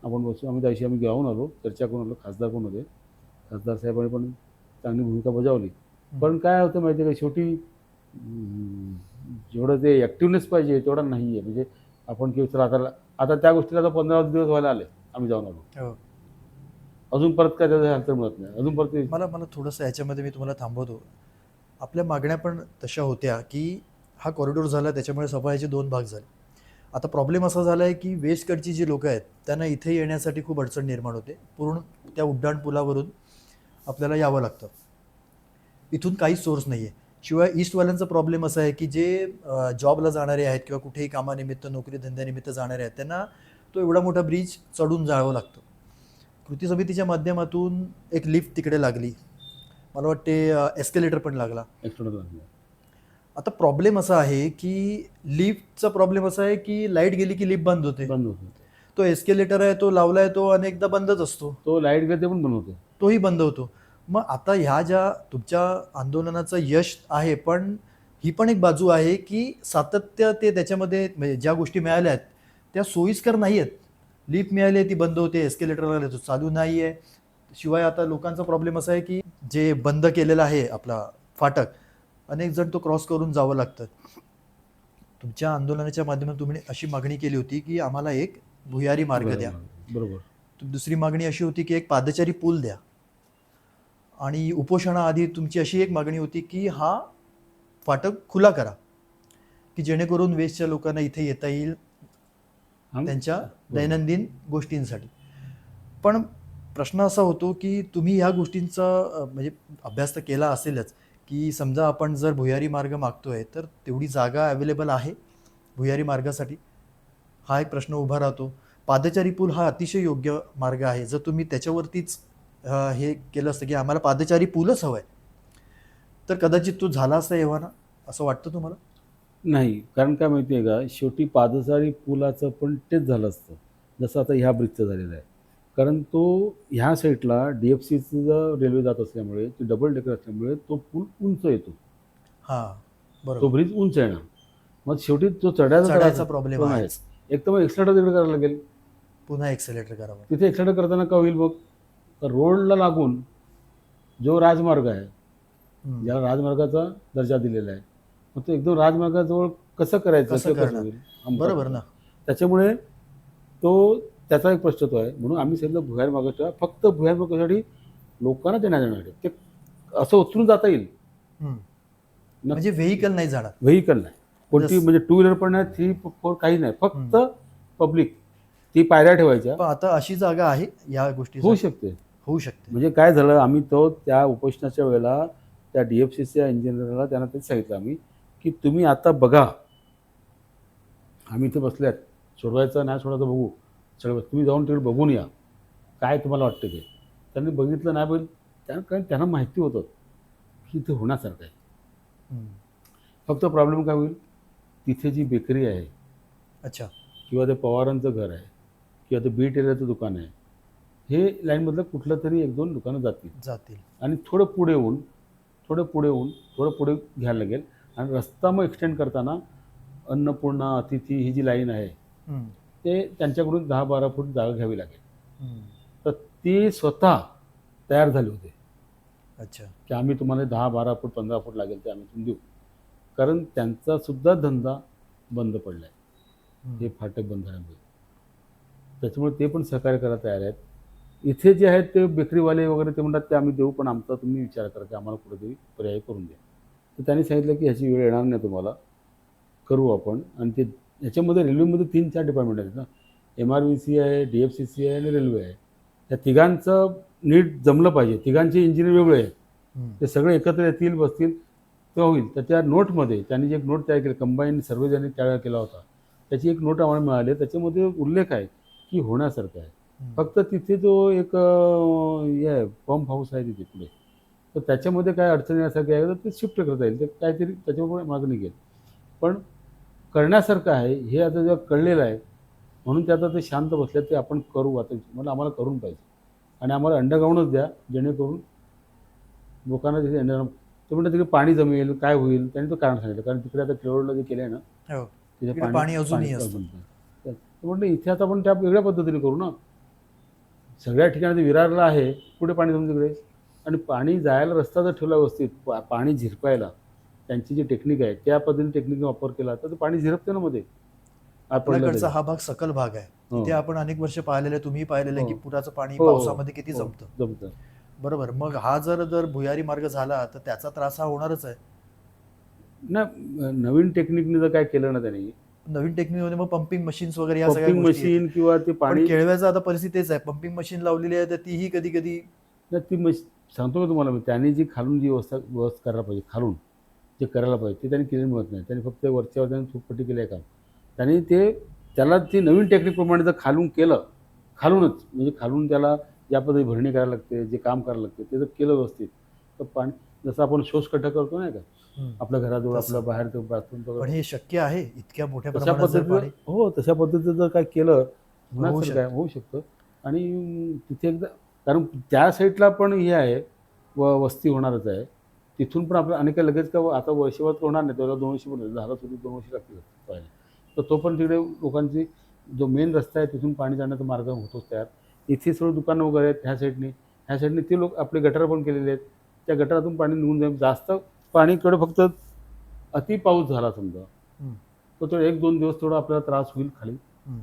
आपण बसू. आम्ही त्याशी गावून आलो, चर्चा करून आलो. खासदार कोण होते, खासदार साहेबांनी पण चांगली भूमिका बजावली. पण काय होतं माहिती आहे का, शेवटी जेवढं ते ॲक्टिवनेस पाहिजे तेवढा नाही आहे. म्हणजे आपण की चला आता त्या गोष्टीला आता 15 दिवस व्हायला आले, आम्ही जाऊन आलो. अजून परत काय त्याचं अन्सर मिळत नाही. अजून परत मला थोडंसं याच्यामध्ये मी तुम्हाला थांबवतो. आपल्या मागण्या पण तशा होत्या की हा कॉरिडॉर झाला, त्याच्यामुळे सफाळ्याचे 2 भाग झाले. आता प्रॉब्लेम असा झाला आहे की वेस्टकडची जी लोकं आहेत त्यांना इथे येण्यासाठी खूप अडचण निर्माण होते. पूर्ण त्या उड्डाण पुलावरून आपल्याला यावं लागतं. इथून काहीच सोर्स नाही आहे. शिवाय ईस्टवाल्यांचा प्रॉब्लेम असा आहे की जे जॉबला जाणारे आहेत किंवा कुठेही कामानिमित्त, नोकरी धंद्यानिमित्त जाणारे आहेत, त्यांना तो एवढा मोठा ब्रिज चढून जावं लागतं. कृती समितीच्या माध्यमातून एक लिफ्ट तिकडे लागली, मला वाटते एस्केलेटर पण लागला. आता प्रॉब्लेम असा आहे की लिफ्टचा प्रॉब्लेम असा आहे की लाईट गेली की लिफ्ट बंद होते. तो एस्केलेटर आहे, तो लावलाय, तो अनेकदा बंदच असतो. तो लाईट गेली ते पण बंद होते. तोही बंद होतो. मग आता ह्या ज्या तुमच्या आंदोलनाचं यश आहे, पण ही पण एक बाजू आहे, की सातत्य ते त्याच्यामध्ये म्हणजे ज्या गोष्टी मिळाल्या आहेत, त्या सोयीस्कर नाही आहेत. लिफ्ट मिळाली आहे ती बंद होते, एस्केलेटर आले तो चालू नाही आहे. शिवाय आता लोकांचा प्रॉब्लेम असा आहे, की जे बंद केलेलं आहे आपला फाटक, अनेक जण तो क्रॉस करून जावं लागतं. तुमच्या आंदोलनाच्या माध्यमातून तुम्ही अशी मागणी केली होती, की आम्हाला एक भुयारी मार्ग द्या. बरोबर. दुसरी मागणी अशी होती, की एक पादचारी पूल द्या. आणि उपोषणाआधी तुमची अशी एक मागणी होती, की हा फाटक खुला करा, की जेणेकरून वेस्टच्या लोकांना इथे येता येईल त्यांच्या दैनंदिन गोष्टींसाठी. पण प्रश्न असा होतो, की तुम्ही ह्या गोष्टींचा म्हणजे अभ्यास तर केला असेलच, की समजा आपण जर भुयारी मार्ग मागतोय, तर तेवढी जागा अवेलेबल आहे भुयारी मार्गासाठी? हा एक प्रश्न उभा राहतो. पादचारी पूल हा अतिशय योग्य मार्ग आहे. जर तुम्ही त्याच्यावरतीच हे केलं असतं, की आम्हाला पादचारी पूलच हवं आहे, तर कदाचित तो झाला असता एव्हाना, असं वाटतं तुम्हाला? नाही, कारण काय माहिती आहे का, शेवटी पादचारी पुलाचं पण तेच झालं असतं, जसं आता ह्या ब्रिजचं झालेलं आहे. कारण तो ह्या साईडला DFCचं रेल्वे जात असल्यामुळे, ती डबल डेकर असल्यामुळे तो पूल उंच येतो. हां, तो बरोबर. ब्रिज उंच येणार. मग शेवटी तो चढायचा चढायचा प्रॉब्लेम पण आहेच. एक तर मग एक्सलेटर तिकडे करायला लागेल. पुन्हा एक्सेलेटर करावं. तिथे एक्सलेटर करताना का होईल मग? तर रोडला लागून जो राजमार्ग आहे, हम्म. ज्याला राजमार्गाचा दर्जा दिलेला आहे, मग तो एकदम राजमार्गाजवळ कसं करायचं कसं ते कसं करणार? होईल? बरोबर ना. त्याच्यामुळे तो त्याचा एक प्रश्न तो आहे. म्हणून आम्ही सांगितलं भुयार मार्ग ठेवा. फक्त भुयार मार्गासाठी लोकांना देण्यात येणार आहे. ते असं उचलून जाता येईल. हम्म. म्हणजे व्हेकल नाही जाणार. व्हेकल नाही, कोणती जस- म्हणजे 2 व्हीलर पण नाही, 3-4 काही नाही, फक्त पब्लिक. ती पायऱ्या ठेवायच्या. पण आता अशी जागा आहे या गोष्टी होऊ शकते. होऊ शकते. म्हणजे काय झालं, आम्ही तो त्या उपोषणाच्या वेळेला त्या DFCच्या इंजिनियरला त्यांना तेच सांगितलं आम्ही, की तुम्ही आता बघा, आम्ही इथे बसल्यात, सोडवायचं नाही सोडायचं बघू, सगळं तुम्ही जाऊन तिकडे बघून या, काय तुम्हाला वाटतं ते. त्यांनी बघितलं नाही, पण कारण त्यांना माहिती होतं की इथे होण्यासारखं आहे. हम्म. फक्त प्रॉब्लेम काय होईल, तिथे जी बेकरी आहे अच्छा. किंवा ते पवारांचं घर आहे किंवा ते बी टेलरचं दुकान आहे, हे लाईनमधलं कुठलं तरी 1-2 दुकानं जातील आणि थोडं पुढे येऊन थोडं पुढे घ्यायला लागेल. आणि रस्ता मग एक्सटेंड करताना अन्नपूर्णा, अतिथी ही जी लाईन आहे, हम्म. ते त्यांच्याकडून 10-12 फूट जागा घ्यावी लागेल. हम्म. तर ते स्वतः तयार झाले होते अच्छा. की आम्ही तुम्हाला 10-12 फूट 15 फूट लागेल ते आम्ही तुम्ही देऊ. कारण त्यांचा सुद्धा धंदा बंद पडला आहे हे फाटक बंद झाल्यामुळे. त्याच्यामुळे ते पण सहकार्य करायला तयार आहेत. इथे जे आहेत ते बेकरीवाले वगैरे ते म्हणतात ते आम्ही देऊ, पण आमचा तुम्ही विचार करा की आम्हाला कुठेतरी पर्याय करून द्या. तर त्यांनी सांगितलं की ह्याची वेळ येणार नाही तुम्हाला, करू आपण. आणि ते ह्याच्यामध्ये रेल्वेमध्ये 3-4 डिपार्टमेंट आहेत ना, MRVC आहे, DFCC आहे आणि रेल्वे आहे. त्या तिघांचं नीट जमलं पाहिजे. तिघांचे इंजिनियर वेगळे आहेत, ते सगळे एकत्र येतील, बसतील, तेव्हा होईल. तर त्या नोटमध्ये त्यांनी जे एक नोट तयार केली, कंबाईन सर्वे ज्यांनी त्यावेळेला केला होता, त्याची एक नोट आम्हाला मिळाली. त्याच्यामध्ये उल्लेख आहे की होण्यासारखं आहे. फक्त तिथे जो एक हे आहे, पंप हाऊस आहे तिथे पुढे, तर त्याच्यामध्ये काय अडचणी यासारखी आहे, तर ते शिफ्ट करता येईल, ते काहीतरी त्याच्यामुळे मागं निघेल. पण करण्यासारखं आहे हे आता जेव्हा कळलेलं आहे, म्हणून ते आता ते शांत बसले, ते आपण करू. आता मला आम्हाला करून पाहिजे आणि आम्हाला अंडरग्राऊंडच द्या, जेणेकरून लोकांना तिथे ते म्हणतात तिकडे पाणी जमेल, काय होईल, त्यांनी तो कारण सांगितलं. कारण तिकडे आता केरळला जे केलं आहे ना, हो. तिथे तिकडे पाणी अजूनही असतं. ते म्हणलं इथे आता आपण त्या वेगळ्या पद्धतीने करू ना. सगळ्या ठिकाणी ते विरारला आहे, कुठे पाणी जमून तिकडे. आणि पाणी जायला रस्ता जर ठेवला व्यवस्थित, पाणी झिरपायला त्यांची जी टेक्निक आहे त्या पद्धतीने टेक्निकचा वापर केला तर ते पाणी झिरपते ना मध्ये. आपल्याकडचा हा भाग सकल भाग आहे. हो. तिथे आपण अनेक वर्ष पाहिलेलं आहे, तुम्ही पाहिलेलं आहे, की पुराचं पाणी हो, पावसामध्ये किती हो, जमतं. बरोबर. मग हा जर भुयारी मार्ग झाला तर त्याचा त्रास हा होणारच आहे. नाही, नवीन टेक्निकने जर काय केलं ना त्यांनी, नवीन टेक्निकमध्ये मग पंपिंग मशीन्स वगैरे या सगळ्या पंपिंग गोष्टी मशीन येतील. किंवा ते पण पाणी, केळव्याचं आता परिस्थिती तेच आहे, पंपिंग मशीन लावलेली आहे तर तीही कधी कधी नाही ती सांगतो का तुम्हाला मी, त्यांनी जी खालून जी व्यवस्था करायला पाहिजे, खालून जे करायला पाहिजे ते त्यांनी केलेलं मिळत नाही. त्यांनी फक्त वरच्यावर त्यांनी चूकपट्टी केली आहे काम. त्यांनी त्याला ती नवीन टेक्निकप्रमाणे जर खालून केलं, खालूनच म्हणजे खालून त्याला ज्या पद्धती भरणी करायला लागते, जे काम करायला लागते ते जर केलं व्यवस्थित, तर पाणी जसं आपण शोषखड्डा करतो नाही का, आपल्या घराजवळ, तसं. आपल्या बाहेर बाथरूम, पण हे शक्य आहे इतक्या मोठ्या तशा प्रमाणात जर पद्धतीचं, पाणी हो तशा पद्धतीचं जर काय केलं होऊ तर काय होऊ शकतं. आणि तिथे एकदा कारण त्या साईडला पण हे आहे वस्ती होणारच आहे. तिथून पण आपलं आणि काय लगेच का आता वर्षभर होणार नाही, त्याला 2 वर्ष पण झालं सुरू 2 वर्ष लागतील व्हायला. तर तो पण तिकडे लोकांची जो मेन रस्ता आहे तिथून पाणी जाण्याचा मार्ग होतोच तयार. इथे सगळं दुकानं वगैरे आहेत ह्या साईडने ते लोक आपले गटार पण केलेले आहेत. त्या गटारातून पाणी निघून जाईल. जास्त पाणीकडे फक्त अति पाऊस झाला समजा हम्म. तर तो 1-2 दिवस थोडा आपल्याला त्रास होईल खाली. हम्म.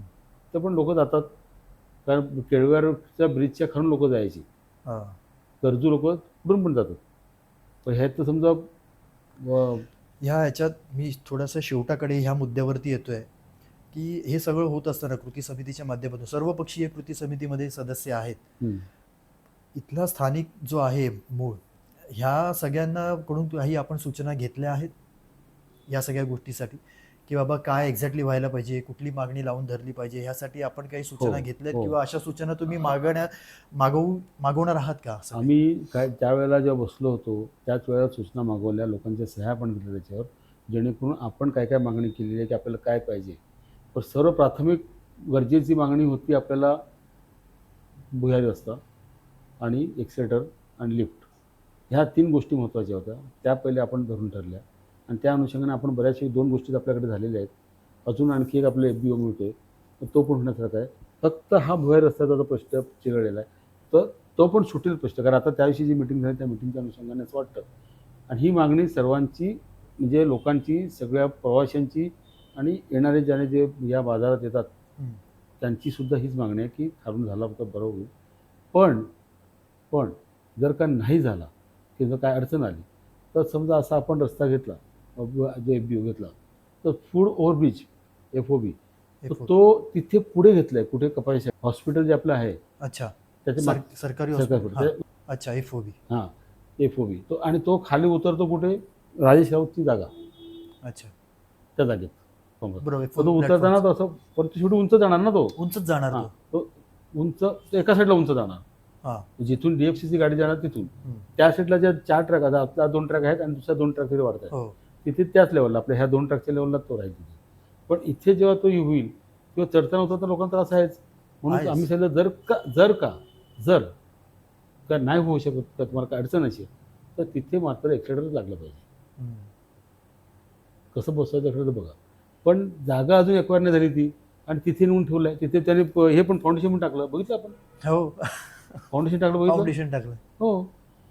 तर पण लोक जातात. कारण केळव्याच्या ब्रिजच्या खालून लोक जायची. हा. गरजू लोक कुठून पण जातात. पण ह्यात तर समजा ह्याच्यात मी थोडासा शेवटाकडे ह्या मुद्द्यावरती येतोय की हे सगळं होत असताना कृती समितीच्या माध्यमातून सर्वपक्षीय कृती समितीमध्ये सदस्य आहेत. हम्म. इथला स्थानिक जो आहे मूळ, ह्या सगळ्यांना कडून काही आपण सूचना घेतल्या आहेत या सगळ्या गोष्टीसाठी, की बाबा काय एक्झॅक्टली व्हायला पाहिजे, कुठली मागणी लावून धरली पाहिजे, ह्यासाठी आपण काही सूचना हो, घेतल्यात हो. किंवा अशा सूचना तुम्ही मागवणार आहात का? आम्ही काय त्यावेळेला जेव्हा बसलो होतो त्याच वेळेला सूचना मागवल्या, लोकांच्या सह्या पण घेतल्या त्याच्यावर, जेणेकरून आपण काय काय मागणी केलेली आहे की आपल्याला काय पाहिजे. पण सर्व प्राथमिक गरजेची मागणी होती आपल्याला भुयारी रस्ता आणि एक्सेलेटर आणि लिफ्ट. ह्या 3 गोष्टी महत्त्वाच्या होत्या. त्या पहिले आपण धरून ठरल्या आणि त्या अनुषंगाने आपण बऱ्याचशा 2 गोष्टी आपल्याकडे झालेल्या आहेत. अजून आणखी एक आपलं FBO मिळतोय, तर तो पण होण्यासारखा आहे. फक्त हा भुयारी रस्त्याचा जो प्रश्न चिघळलेला आहे तर तो पण सुटेल प्रश्न. कारण आता त्या दिवशी जी मिटिंग झाली त्या मिटिंगच्या अनुषंगाने असं वाटतं. आणि ही मागणी सर्वांची म्हणजे लोकांची, सगळ्या प्रवाशांची आणि येणारे ज्याने जे या बाजारात येतात हम्म. त्यांची सुद्धा हीच मागणी आहे की खालून झाला तर बरं होईल. पण जर का नाही झाला की जर काय अडचण आली तर समजा असा आपण रस्ता घेतला जो FBO घेतला तर फूड ओव्हरब्रिज FOB तर तो तिथे पुढे घेतलाय. कुठे कपाशी हॉस्पिटल जे आपलं आहे अच्छा, त्याचे सरकारी सरकार हॉस्पिटल. हा. अच्छा, FOB. हां FOB तो आणि तो खाली उतरतो कुठे राजेश राऊतची जागा अच्छा, त्या जागेत समजा. बरोबर. तर तो उतरताना तो असं परत शेवटी उंच जाणार ना, तो उंचच जाणार हां तो. तो उंच तो एका साईडला उंच जाणार. हा. जिथून DFCची गाडी जाणार तिथून हम्म. त्या साईडला ज्या 4 ट्रॅक आहेत, आपल्या 2 ट्रॅक आहेत आणि दुसऱ्या 2 ट्रॅक तिथे वाढत आहेत. हो. तिथे त्याच लेवलला आपल्या ह्या 2 ट्रॅकच्या लेवलला तो राहील तिथे. पण इथे जेव्हा तो होईल किंवा चढताना होता तर लोकांना त्रास आहेच. म्हणून आहेच. आम्ही सांगितलं जर का नाही होऊ शकत का तुम्हाला काय अडचण असेल तर तिथे मात्र एक्सेलेटर लागलं पाहिजे. हम्म. कसं बसवायचं एक्सेलेटर बघा. पण जागा अजून एक्वायर नाही झाली ती आणि तिथे नेऊन ठेवलं आहे. तिथे त्याने हे पण फाउंडेशन पण टाकलं बघितलं आपण. हो. फाउंडेशन टाकलं बघितलं. फाउंडेशन टाकलं. हो.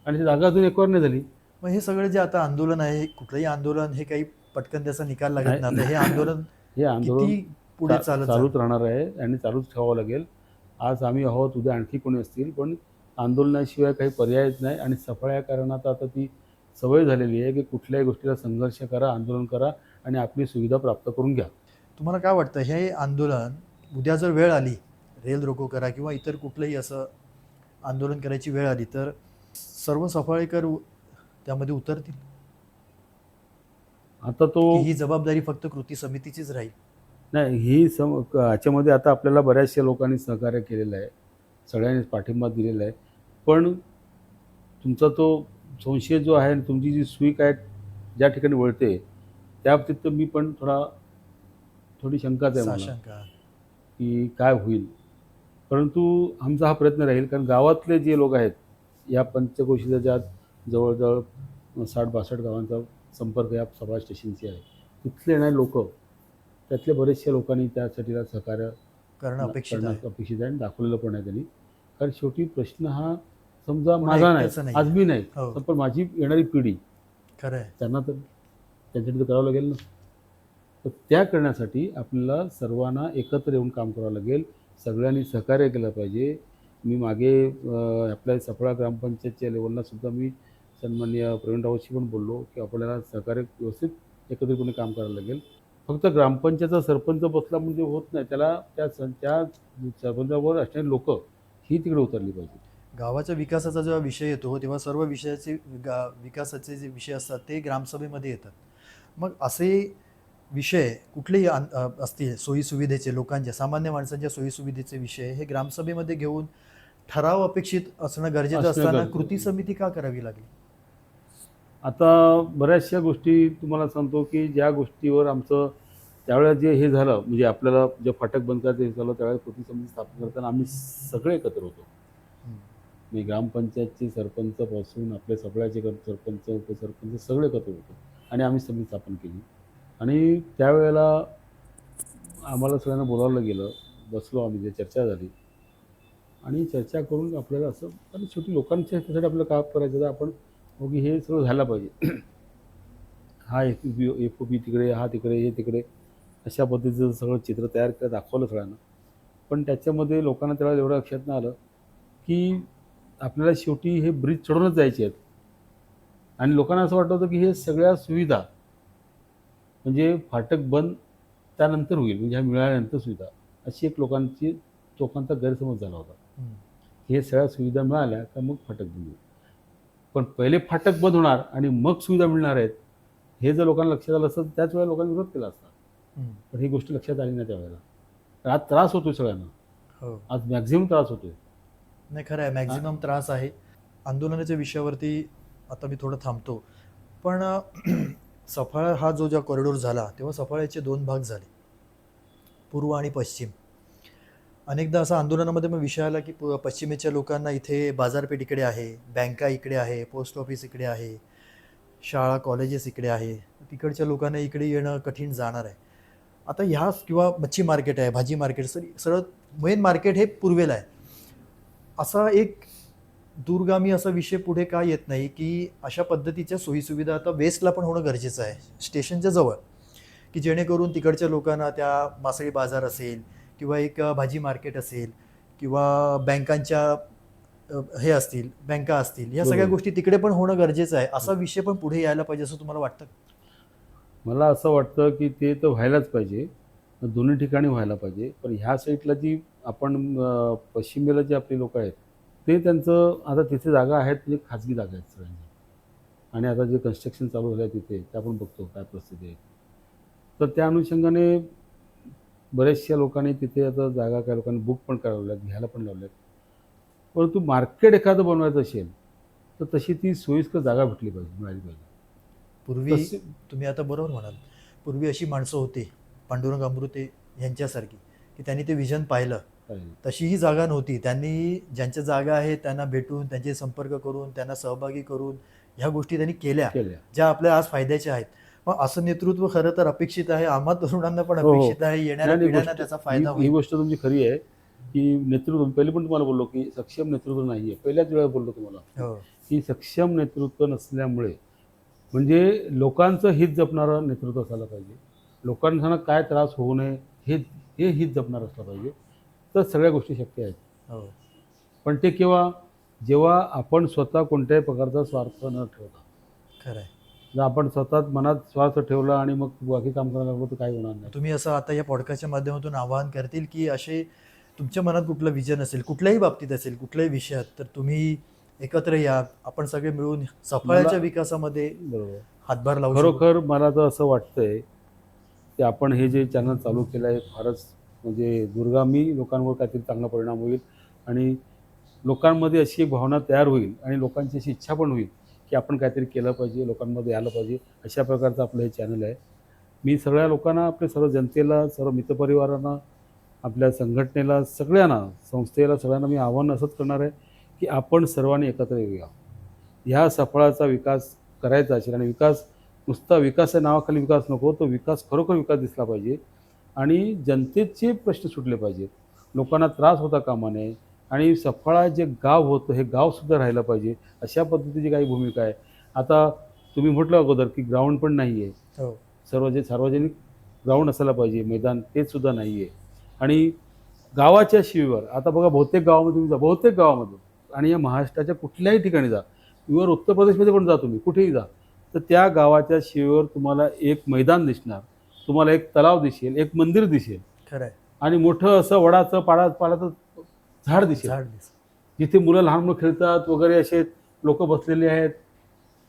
आणि ती जागा अजून एक्वायर नाही झाली. मग हे सगळं जे आता आंदोलन आहे, कुठलंही आंदोलन हे काही पटकन त्याचा निकाल लागत नाही. नाही. आता हे आंदोलन किती पुढे चालूच राहणार आहे आणि चालूच ठेवावं लागेल. आज आम्ही आहोत, उद्या आणखी कोणी असतील, पण आंदोलनाशिवाय काही पर्यायच नाही. आणि सफळ या कारणात आता ती सवय झालेली आहे की कुठल्याही गोष्टीला संघर्ष करा, आंदोलन करा आणि आपली सुविधा प्राप्त करून घ्या. तुम्हाला काय वाटतं, हे आंदोलन उद्या जर वेळ आली, रेल रोको करा किंवा इतर कुठलंही असं आंदोलन करायची वेळ आली, तर सर्व सफाळेकर त्यामध्ये उतरतील? आता तो ही जबाबदारी फक्त कृती समितीचीच राहील? नाही, ही ह्याच्यामध्ये आता आपल्याला बऱ्याचशा लोकांनी सहकार्य केलेलं आहे, सगळ्यांनीच पाठिंबा दिलेला आहे. पण तुमचा तो संशय जो आहे आणि तुमची जी सुई काय ज्या ठिकाणी वळते त्या बाबतीत तर मी पण थोडी शंकाच आहे मला साशंका. की काय होईल. परंतु आमचा हा प्रयत्न राहील, कारण गावातले जे लोक आहेत या पंचक्रोशीच्या ज्या जवळजवळ 60-62 गावांचा संपर्क या सभा स्टेशनशी आहे, तिथले येणारे लोक, त्यातले बरेचशे लोकांनी त्यासाठीला सहकार्य करणं अपेक्षित आहे. अपेक्षित आहे आणि दाखवलेलं पण आहे त्यांनी. कारण शेवटी प्रश्न हा समजा कोणा माझा एकट्याचा नाही, नाही. आज मी नाही, हो. पण माझी येणारी पिढी, खरं आहे. त्यांना तर त्यांच्यासाठी तर करावं लागेल ना. तर त्या करण्यासाठी आपल्याला सर्वांना एकत्र येऊन काम करावं लागेल. सगळ्यांनी सहकार्य केलं पाहिजे. मी मागे आपल्या सफळा ग्रामपंचायतच्या लेवलला सुद्धा मी सन्माननीय प्रवीण राऊतशी पण बोललो की आपल्याला सहकार्य व्यवस्थित एकत्रितपणे काम करायला लागेल. फक्त ग्रामपंचायतचा सरपंच बसला म्हणजे होत नाही, त्याला त्या सरपंचावर असणारी लोक ही तिकडे उतरली पाहिजे. गावाच्या विकासाचा जेव्हा विषय येतो तेव्हा सर्व विषयाचे विकासाचे जे विषय असतात ते ग्रामसभेमध्ये येतात. मग असे विषय कुठलेही असतील, सोयीसुविधेचे, लोकांच्या, सामान्य माणसांच्या सोयीसुविधेचे विषय हे ग्रामसभेमध्ये घेऊन ठराव अपेक्षित असणं गरजेचं असताना कृती समिती का करावी लागली? आता बऱ्याचशा गोष्टी तुम्हाला सांगतो की ज्या गोष्टीवर आमचं त्यावेळेला जे हे झालं, म्हणजे आपल्याला जे फाटक बंद करायचं हे झालं, त्यावेळेला कृती समिती स्थापन करताना आम्ही सगळे एकत्र होतो. मी ग्रामपंचायतचे सरपंचपासून आपले सगळ्याचे सरपंच उपसरपंच सगळे एकत्र होतो आणि आम्ही समिती स्थापन केली. आणि त्यावेळेला आम्हाला सगळ्यांना बोलावलं गेलं. बसलो आम्ही, जे चर्चा झाली आणि चर्चा करून आपल्याला असं, आणि शेवटी लोकांच्या ह्याच्यासाठी आपल्याला काम करायचं तर आपण मग हे सगळं झालं पाहिजे. हा एफ-ओ-पी तिकडे, हा तिकडे, हे तिकडे, अशा पद्धतीचं सगळं चित्र तयार केलं, दाखवलं सगळ्यांना. पण त्याच्यामध्ये लोकांना त्यावेळेला एवढं लक्षात नाही आलं की आपल्याला शेवटी हे ब्रिज चढूनच जायचे आहेत. आणि लोकांना असं वाटत होतं की हे सगळ्या सुविधा म्हणजे फाटक बंद त्यानंतर होईल, म्हणजे ह्या मिळाल्यानंतर सुविधा, अशी एक लोकांचा गैरसमज झाला होता. हम्म. हे सगळ्या सुविधा मिळाल्या का मग फाटक बंद होईल. पण पहिले फाटक बंद होणार आणि मग सुविधा मिळणार आहेत, हे जर लोकांना लक्षात आलं असतं त्याच वेळेला लोकांनी विरोध केला असता. हम्म. पण ही गोष्ट लक्षात आली नाही त्यावेळेला. तर आज त्रास होतोय सगळ्यांना, हो, आज मॅक्झिमम त्रास होतोय. नाही खरं आहे, मॅक्झिमम त्रास आहे. आंदोलनाच्या विषयावरती आता मी थोडं थांबतो. पण सफाळा हा जो कॉरिडॉर झाला तेव्हा सफाळ्याचे 2 भाग झाले, पूर्व आणि पश्चिम. अनेकदा असं आंदोलनामध्ये मग विषय आला की पश्चिमेच्या लोकांना इथे बाजारपेठ इकडे आहे, बँका इकडे आहे, पोस्ट ऑफिस इकडे आहे, शाळा कॉलेजेस इकडे आहे, तिकडच्या लोकांना इकडे येणं कठीण जाणार आहे. आता ह्याच किंवा मच्छी मार्केट आहे, भाजी मार्केट, सरळ मेन मार्केट हे पूर्वेला आहे. असा एक दूरगामी असा विषय पुढे का येत नाही की अशा पद्धतीच्या सोयीसुविधा आता वेस्टला पण होणं गरजेचं आहे, स्टेशनच्या जवळ, की जेणेकरून तिकडच्या लोकांना त्या मासळी बाजार असेल किंवा एक भाजी मार्केट असेल किंवा बँकांच्या हे असतील, बँका असतील, या सगळ्या बरोबर. गोष्टी तिकडे पण होणं गरजेचं आहे. असा विषय पण पुढे यायला पाहिजे असं तुम्हाला वाटतं? मला असं वाटतं की ते तर व्हायलाच पाहिजे, दोन्ही ठिकाणी व्हायला पाहिजे. पण ह्या साईडला जी आपण पश्चिमेला जे आपले लोक आहेत, ते त्यांचं आता तिथे जागा आहेत, म्हणजे खाजगी जागा आहेत सगळ्यांच्या. आणि आता जे कन्स्ट्रक्शन चालू झालं आहे तिथे, ते आपण बघतो काय परिस्थिती आहे. तर त्या अनुषंगाने बऱ्याचशा लोकांनी तिथे आता जागा, काही लोकांनी बुक पण करावं लागल्यात, घ्यायला पण लावल्यात. परंतु मार्केट एखादं बनवायचं असेल तर तशी ती सोयीस्कर जागा भेटली पाहिजे, मिळाली पाहिजे. पूर्वी तशी तुम्ही आता बरोबर म्हणाल, पूर्वी अशी माणसं होती पांडुरंग अमृते यांच्यासारखी की त्यांनी ते विजन पाहिलं. पाहिजे. तशी ही जागा नव्हती. त्यांनी ज्यांच्या जागा आहेत त्यांना भेटून, त्यांचे संपर्क करून, त्यांना सहभागी करून ह्या गोष्टी त्यांनी केल्या, केल्या. ज्या आपल्या आज फायद्याच्या आहेत. मग असं नेतृत्व खरं तर अपेक्षित आहे, आम्हा तरुणांना पण हो, हो. अपेक्षित आहे, येणाऱ्या नाही, पिढ्यांना त्याचा फायदा ही होईल. गोष्ट तुमची खरी आहे की नेतृत्व, पहिले पण तुम्हाला बोललो की सक्षम नेतृत्व नाही आहे. पहिल्याच वेळेला बोललो तुम्हाला हो, की सक्षम नेतृत्व नसल्यामुळे, म्हणजे लोकांचं हित जपणारं नेतृत्व असायला पाहिजे. लोकांना काय त्रास होऊ नये हे हे हित जपणारं असलं पाहिजे. तर सगळ्या गोष्टी शक्य आहेत. हो, पण ते केव्हा, जेव्हा आपण स्वतः कोणत्याही प्रकारचा स्वार्थ न ठेवता. खरं आहे. जर आपण स्वतःच मनात स्वार्थ ठेवला आणि मग बाकी काम करायला लागलो तर काही होणार नाही. तुम्ही असं आता या पॉडकास्टच्या माध्यमातून आवाहन करतील की असे तुमच्या मनात कुठलं विजन असेल, कुठल्याही बाबतीत असेल, कुठल्याही विषयात, तर तुम्ही एकत्र या, आपण सगळे मिळून सफाळ्याच्या विकासामध्ये बरोबर. हातभार लावू शकू. खरोखर मला तर असं वाटतंय की आपण हे जे चॅनल चालू केलं आहे फारच म्हणजे दूरगामी लोकांवर काहीतरी चांगला परिणाम होईल आणि लोकांमध्ये अशी एक भावना तयार होईल आणि लोकांची अशी इच्छा पण होईल की आपण काहीतरी केलं पाहिजे, लोकांमध्ये आलं पाहिजे. अशा प्रकारचं आपलं हे चॅनल आहे. मी सगळ्या लोकांना, आपल्या सर्व जनतेला, सर्व मित्रपरिवारांना, आपल्या संघटनेला, सगळ्यांना, संस्थेला, सगळ्यांना मी आव्हान असंच करणार आहे की आपण सर्वांनी एकत्र येऊया. ह्या सफळाचा विकास करायचा असेल, आणि विकास नुसता विकासाच्या नावाखाली विकास नको, तो विकास खरोखर विकास दिसला पाहिजे आणि जनतेचे प्रश्न सुटले पाहिजेत. लोकांना त्रास होता कामा नये आणि सफळा जे गाव होतं हे गावसुद्धा राहिलं पाहिजे, अशा पद्धतीची काही भूमिका आहे. आता तुम्ही म्हटलं अगोदर की ग्राउंड पण नाही आहे. हो, सार्वजनिक ग्राउंड असायला पाहिजे, मैदान, ते सुद्धा नाही आहे. आणि गावाच्या शिवीवर आता बघा, बहुतेक गावामध्ये तुम्ही जा, बहुतेक गावामध्ये, आणि या महाराष्ट्राच्या कुठल्याही ठिकाणी जा, इव्हन उत्तर प्रदेशमध्ये पण जा, तुम्ही कुठेही जा, तर त्या गावाच्या शिवेवर तुम्हाला एक मैदान दिसणार, तुम्हाला एक तलाव दिसेल, एक मंदिर दिसेल खरं आहे. आणि मोठं असं वडाचं पाडाचं झाड दिसेल, झाड दिस. जिथे मुलं, लहान मुलं खेळतात वगैरे, असे लोक बसलेले आहेत,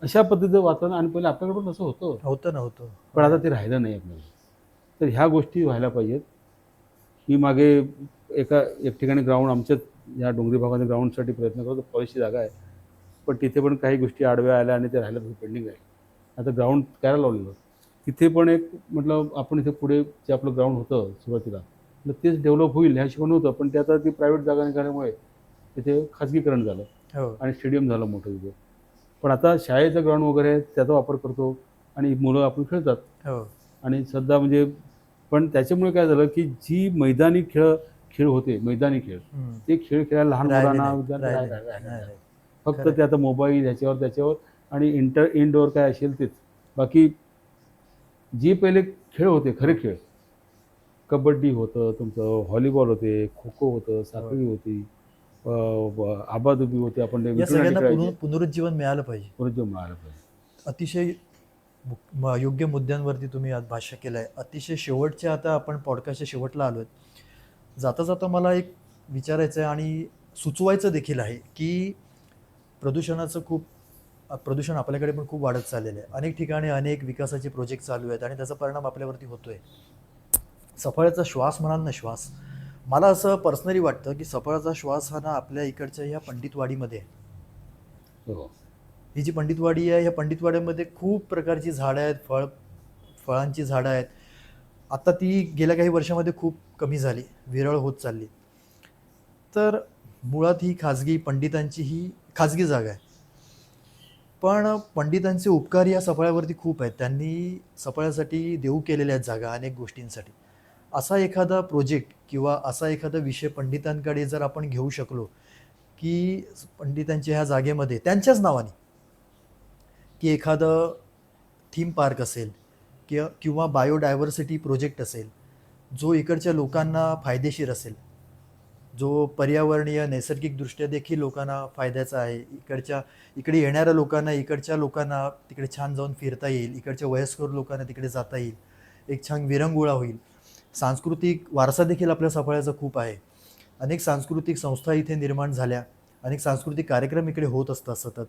अशा पद्धतीचं वातावरण. आणि पहिले आपल्याकडे पण असं होतं, नव्हतं. पण आता ते राहिलं नाही आपल्याला. तर ह्या गोष्टी व्हायला पाहिजेत. मी मागे एक ठिकाणी ग्राउंड, आमच्याच या डोंगरी भागामध्ये ग्राउंडसाठी प्रयत्न करतो, पॉलिसी जागा आहे, पण तिथे पण काही गोष्टी आडव्या आल्या आणि ते राहिलं, तसं पेंडिंग आहे. आता ग्राउंड करायला लावलेलं, तिथे पण एक म्हटलं आपण इथे पुढे जे आपलं ग्राउंड होतं सुरुवातीला, म्हटलं तेच डेव्हलप होईल ह्या शिकवण होतं, पण ते आता ती प्रायव्हेट जागा निघाल्यामुळे तिथे खाजगीकरण झालं. हो. आणि स्टेडियम झालं मोठं तिथे. पण आता शाळेचं ग्राउंड वगैरे आहे त्याचा वापर करतो आणि मुलं आपण खेळतात. हो. आणि सध्या म्हणजे पण त्याच्यामुळे काय झालं, की जी मैदानी खेळ खेळ होते, मैदानी खेळ, हं. ते खेळ खेळायला लहान राहिले मुलांना, नाहीत, विद्यार्थी राहिले राहिले नाही. नाही नाही. राहिले. फक्त खरं ते आता मोबाईल ह्याच्यावर त्याच्यावर आणि इनडोअर काय असेल तेच. बाकी जे पहिले खेळ होते, खरे हो. खेळ, कबड्डी होतं, तुमचं व्हॉलीबॉल होते, खो-खो होतं, हो. साखळी होती, आबाधुबी होती, आपण ते या विटूराणी सगळ्यांना खेळायचे. पुनरुज्जीवन मिळालं पाहिजे. परत जे मिळालं पाहिजे. अतिशय योग्य मुद्द्यांवरती तुम्ही आज भाष्य केलं आहे. अतिशय शेवटच्या आता आपण पॉडकास्टच्या शेवटला आलो आहे. जाता जाता मला एक विचारायचं आहे आणि सुचवायचं देखील आहे, की प्रदूषणाचं खूप प्रदूषण आपल्याकडे पण खूप वाढत चाललेलं आहे. अनेक ठिकाणी अनेक विकासाचे प्रोजेक्ट चालू आहेत आणि त्याचा परिणाम आपल्यावरती होतोय. सफाळ्याचा श्वास म्हणाल ना श्वास, मला असं पर्सनली वाटतं, की सफाळ्याचा श्वास हा ना आपल्या इकडच्या ह्या पंडितवाडीमध्ये आहे. हो. ही जी पंडितवाडी आहे, ह्या पंडितवाड्यामध्ये खूप प्रकारची झाडं आहेत, फळांची झाडं आहेत. आता ती गेल्या काही वर्षामध्ये खूप कमी झाली, विरळ होत चालली. तर मुळात ही खाजगी पंडितांची ही खाजगी जागा आहे. पण पंडितांचे उपकार या सफाळ्यावरती खूप आहेत. त्यांनी सफाळ्यासाठी देऊ केलेल्या आहेत जागा अनेक गोष्टींसाठी. असा एखादा प्रोजेक्ट किंवा असा एखादा विषय पंडितांकडे जर आपण घेऊ शकलो, की पंडितांच्या ह्या जागेमध्ये त्यांच्याच नावाने, की एखादं थीम पार्क असेल किंवा बायोडायव्हर्सिटी प्रोजेक्ट असेल, जो इकडच्या लोकांना फायदेशीर असेल, जो पर्यावरणीय नैसर्गिकदृष्ट्या देखील लोकांना फायद्याचा आहे. इकडे येणाऱ्या लोकांना, इकडच्या लोकांना तिकडे छान जाऊन फिरता येईल, इकडच्या वयस्कर लोकांना तिकडे जाता येईल, एक छान विरंगुळा होईल. सांस्कृतिक वारसा देखील आपल्या सफाळ्याचा खूप आहे. अनेक सांस्कृतिक संस्था इथे निर्माण झाल्या, अनेक सांस्कृतिक कार्यक्रम इकडे होत असतात सतत.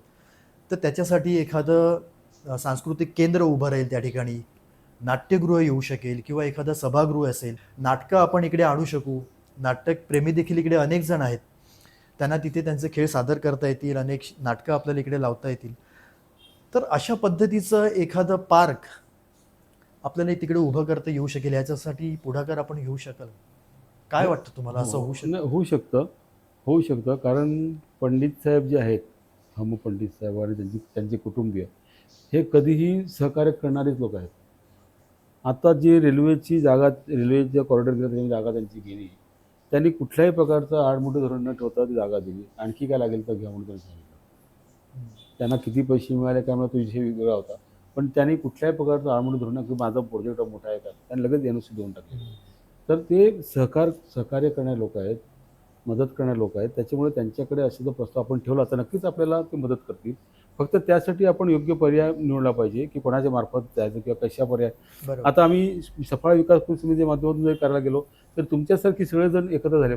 तर त्याच्यासाठी एखादं सांस्कृतिक केंद्र उभं राहील त्या ठिकाणी, नाट्यगृह येऊ शकेल किंवा एखादं सभागृह असेल, नाटकं आपण इकडे आणू शकू. नाटक प्रेमी देखील इकडे अनेक जण आहेत. त्यांना तिथे त्यांचे खेळ सादर करता येतील, अनेक नाटकं आपल्याला इकडे लावता येतील. तर अशा पद्धतीचं एखादं पार्क आपल्याला तिकडे उभं करता येऊ शकेल, याच्यासाठी पुढाकार आपण घेऊ शकाल. काय वाटतं तुम्हाला, असं होऊ शकतं? नाही, होऊ शकतं कारण पंडित साहेब जे आहेत, हम पंडित साहेब आणि त्यांचे कुटुंबीय हे कधीही सहकार्य करणारेच लोक आहेत. आता जी रेल्वेची जागा, रेल्वेच्या कॉरिडॉर गेली जागा त्यांची गेली, त्यांनी कुठल्याही प्रकारचं आडमुठे धोरण न ठेवता ती जागा दिली. आणखी काय लागेल तर घ्या म्हणून त्यांनी सांगितलं. त्यांना किती पैसे मिळाले काय मला तो विषय वेगळा होता, पण त्यांनी कुठल्याही प्रकारचं आडमुठे धोरण की माझा प्रोजेक्ट मोठा आहे का, त्यांनी लगेच एनओसी देऊन टाकले. तर ते सहकार्य करणारे लोक आहेत, मदत करणारे लोक आहेत. त्याच्यामुळे त्यांच्याकडे असा जर प्रस्ताव आपण ठेवला तर नक्कीच आपल्याला ते मदत करतील. फक्त त्यासाठी आपण योग्य पर्याय निवडला पाहिजे, की कोणाच्या मार्फत जायचं किंवा कशा पर्याय. बरोबर. आता आम्ही सफाळा विकास समितीच्या माध्यमातून जर करायला गेलो तर तुमच्यासारखी सगळेजण एकत्र आले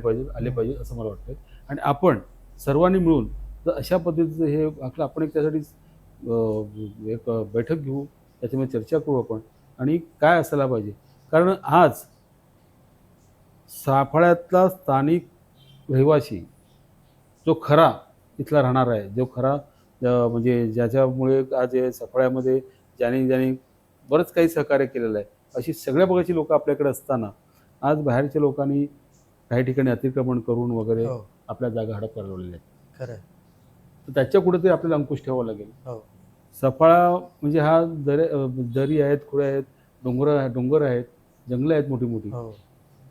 पाहिजे असं मला वाटतं. आणि आपण सर्वांनी मिळून जर अशा पद्धतीचं हे आपण एक त्यासाठी एक बैठक घेऊ, त्याच्यामध्ये चर्चा करू आपण आणि काय असायला पाहिजे. कारण आज साफाळ्यातला स्थानिक रहिवासी जो खरा इथला राहणार आहे, जो खरा म्हणजे ज्याच्यामुळे आज हे साफाळ्यामध्ये ज्याने बरंच काही सहकार्य केलेलं आहे, अशी सगळ्या प्रकारची लोकं आपल्याकडे असताना आज बाहेरच्या लोकांनी काही ठिकाणी अतिक्रमण करून वगैरे हो. आपल्या जागा हडप करवलेल्या आहेत. खरं आहे. तर त्याच्या कुठेतरी आपल्याला अंकुश ठेवावा लागेल. हो. सफाळा म्हणजे हा दरी आहेत, खुळे आहेत, डोंगर आहेत, जंगलं आहेत मोठी मोठी, हो.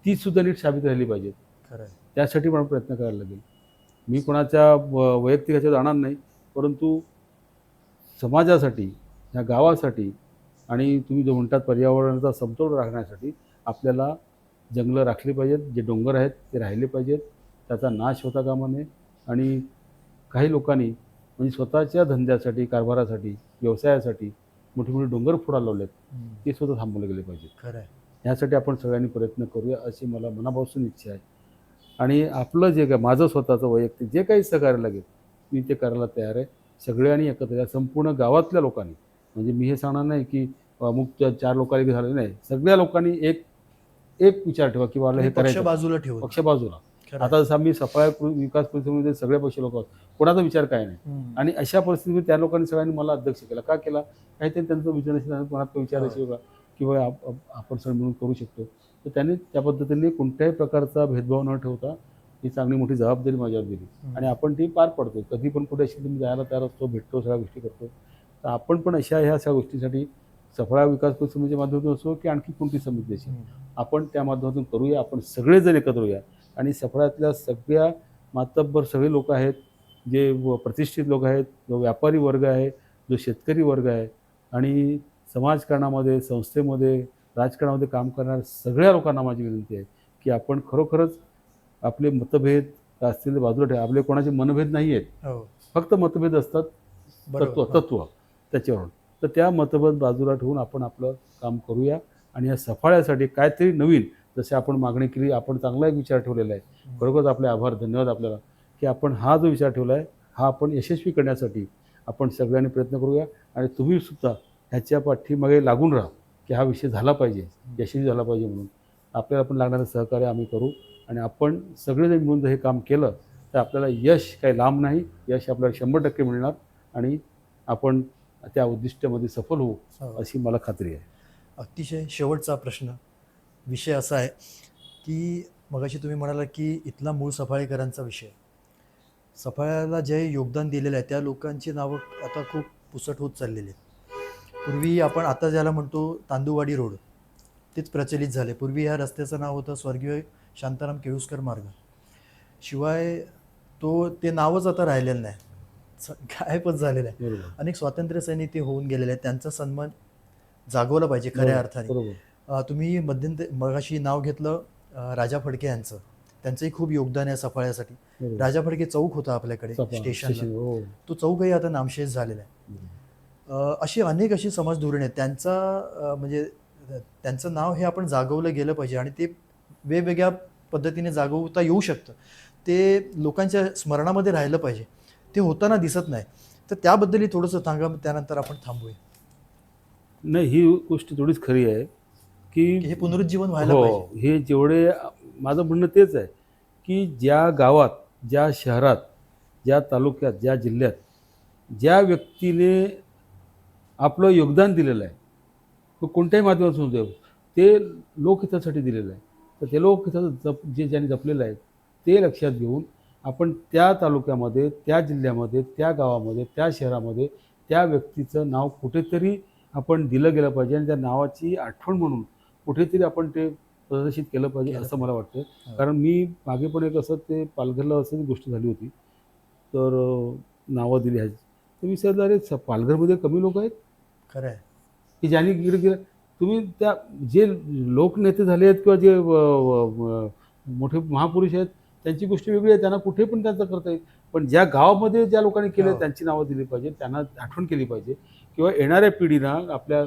ती सुद्धा नीट साबित राहिली पाहिजेत. खरं आहे. त्यासाठी मला प्रयत्न करायला लागेल. मी कोणाच्या वैयक्तिक ह्याच्यात जाणार नाही, परंतु समाजासाठी, या गावासाठी आणि तुम्ही जो म्हणतात पर्यावरणाचा समतोल राखण्यासाठी आपल्याला जंगलं राखली पाहिजेत. जे डोंगर आहेत ते राहिले पाहिजेत. त्याचा नाश होता कामा नये. आणि काही लोकांनी म्हणजे स्वतःच्या धंद्यासाठी, कारभारासाठी, व्यवसायासाठी मोठे मोठे डोंगर फोडायला लावलेत, ते सुद्धा थांबवले गेले पाहिजेत. खरं आहे. ह्यासाठी आपण सगळ्यांनी प्रयत्न करूया अशी मला मनापासून इच्छा आहे. आणि आपलं जे काय माझं स्वतःचं वैयक्तिक जे काही सहकार्य लागेल मी ते करायला तयार आहे. सगळ्यांनी एकत्र या संपूर्ण गावातल्या लोकांनी, म्हणजे मी हे सांगणार नाही की अमुक 4 लोकांनी झालं नाही, सगळ्या लोकांनी एक एक विचार ठेवा की मला हे पक्ष करायचं. बाजूला ठेवून. पक्ष बाजूला. खरं आहे. आता जसं आम्ही सफाळा विकास परिषदेमध्ये सगळे पक्ष लोक आहोत, कोणाचा विचार काय नाही. आणि अशा परिस्थितीमध्ये त्या लोकांनी सगळ्यांनी मला अध्यक्ष केला. का केला? काहीतरी त्यांचं विचार असेल, मनात विचार असेल का किंवा आपण सगळं मिळून करू शकतो. तर त्यांनी त्या पद्धतीने कोणत्याही प्रकारचा भेदभाव न ठेवता ही चांगली मोठी जबाबदारी माझ्यावर दिली आणि आपण ती पार पडतो. कधी पण कुठे असेल मी जायला तयार असतो, भेटतो, सगळ्या गोष्टी करतो. तर आपण पण अशा ह्या सगळ्या गोष्टींसाठी सफळा विकास समितीच्या माध्यमातून असो की आणखी कोणती समिती असेल, आपण त्या माध्यमातून करूया. आपण सगळेजण एकत्र होऊया आणि सफळातल्या सगळ्या मातब्बर सगळे लोक आहेत, जे प्रतिष्ठित लोक आहेत, जो व्यापारी वर्ग आहे, जो शेतकरी वर्ग आहे आणि समाजकारणामध्ये, संस्थेमध्ये, राजकारणामध्ये काम करणाऱ्या सगळ्या लोकांना माझी विनंती आहे की आपण खरोखरच आपले मतभेद असतील बाजूला ठेवा. आपले कोणाचे मनभेद नाही आहेत, हो फक्त मतभेद असतात तत्व त्याच्यावरून. तर त्या मतभेद बाजूला ठेवून आपण आपलं काम करूया आणि या सफाळ्यासाठी काहीतरी नवीन, जसे आपण मागणी केली, आपण चांगला एक विचार ठेवलेला आहे. खरोखरच आपले आभार, धन्यवाद आपल्याला की आपण हा जो विचार ठेवला आहे हा आपण यशस्वी करण्यासाठी आपण सगळ्यांनी प्रयत्न करूया आणि तुम्ही सुद्धा ह्याच्या पाठीमागे लागून राहा की हा विषय झाला पाहिजे, यशस्वी झाला पाहिजे. म्हणून आपल्याला पण लागणारं सहकार्य आम्ही करू आणि आपण सगळेजण मिळून जर हे काम केलं तर आपल्याला यश काही लांब नाही, यश आपल्याला 100% मिळणार आणि आपण त्या उद्दिष्टामध्ये सफल होऊ अशी मला खात्री आहे. अतिशय शेवटचा प्रश्न, विषय असा आहे की मगाशी तुम्ही म्हणाला की इथला मूळ सफाळेकरांचा विषय, सफाळ्याला जे योगदान दिलेलं आहे त्या लोकांची नावं आता खूप पुसट होत चाललेली आहेत. पूर्वी आपण आता ज्याला म्हणतो तांदूळवाडी रोड, तेच प्रचलित झाले. पूर्वी ह्या रस्त्याचं नाव होतं स्वर्गीय शांताराम केळुस्कर मार्ग. शिवाय ते नावच आता राहिलेलं नाही, गायबच झालेलं आहे. बरोबर अनेक स्वातंत्र्य सैनिक ते होऊन गेलेले आहेत, त्यांचा सन्मान जागवला पाहिजे खऱ्या अर्थाने. बरोबर. तुम्ही मगाशी नाव घेतलं राजा फडके यांचं, त्यांचंही खूप योगदान आहे सफाळ्यासाठी. बरोबर. राजा फडके चौक होता आपल्याकडे स्टेशनला, हो. तो चौकही आता नामशेष झालेला आहे. अशी अशी समाज धोरणे आहेत, म्हणजे त्यांचं नाव हे आपण जागवलं गेलं पाहिजे आणि ते वेगवेगळ्या पद्धतीने जागवता येऊ शकतं. ते लोकांच्या स्मरणामध्ये राहिलं पाहिजे, ते होताना दिसत नाही. तर त्याबद्दलही थोडंसं सांगा, त्यानंतर आपण थांबूया. नाही, ही गोष्ट थोडीच खरी आहे की हे पुनरुज्जीवन व्हायला पाहिजे. हे जेवढे माझं म्हणणं तेच आहे की ज्या गावात, ज्या शहरात, ज्या तालुक्यात, ज्या जिल्ह्यात ज्या व्यक्तीने आपलं योगदान दिलेलं आहे, तो कोणत्याही माध्यमातून देव, ते लोकहितासाठी दिलेलं आहे. तर ते लोकहिताचं जे ज्यांनी जपलेलं आहे ते लक्षात घेऊन आपण त्या तालुक्यामध्ये, त्या जिल्ह्यामध्ये, त्या गावामध्ये, त्या शहरामध्ये त्या व्यक्तीचं नाव कुठेतरी आपण दिलं गेलं पाहिजे आणि त्या नावाची आठवण म्हणून कुठेतरी आपण ते प्रदर्शित केलं पाहिजे असं मला वाटतं. कारण मी मागे पण एक असं ते पालघरला असं गोष्ट झाली होती, तर नावं दिली ह्याची, तर विचारलं अरे पालघरमध्ये कमी लोक आहेत खरं आहे की ज्यांनी इकडे गेलं. तुम्ही त्या जे लोकनेते झाले आहेत किंवा जे मोठे महापुरुष आहेत त्यांची गोष्ट वेगळी आहे, त्यांना कुठे पण त्यांचं करता येईल. पण ज्या गावामध्ये ज्या लोकांनी केलं त्यांची नावं दिली पाहिजे, त्यांना आठवण केली पाहिजे किंवा येणाऱ्या पिढीला, आपल्या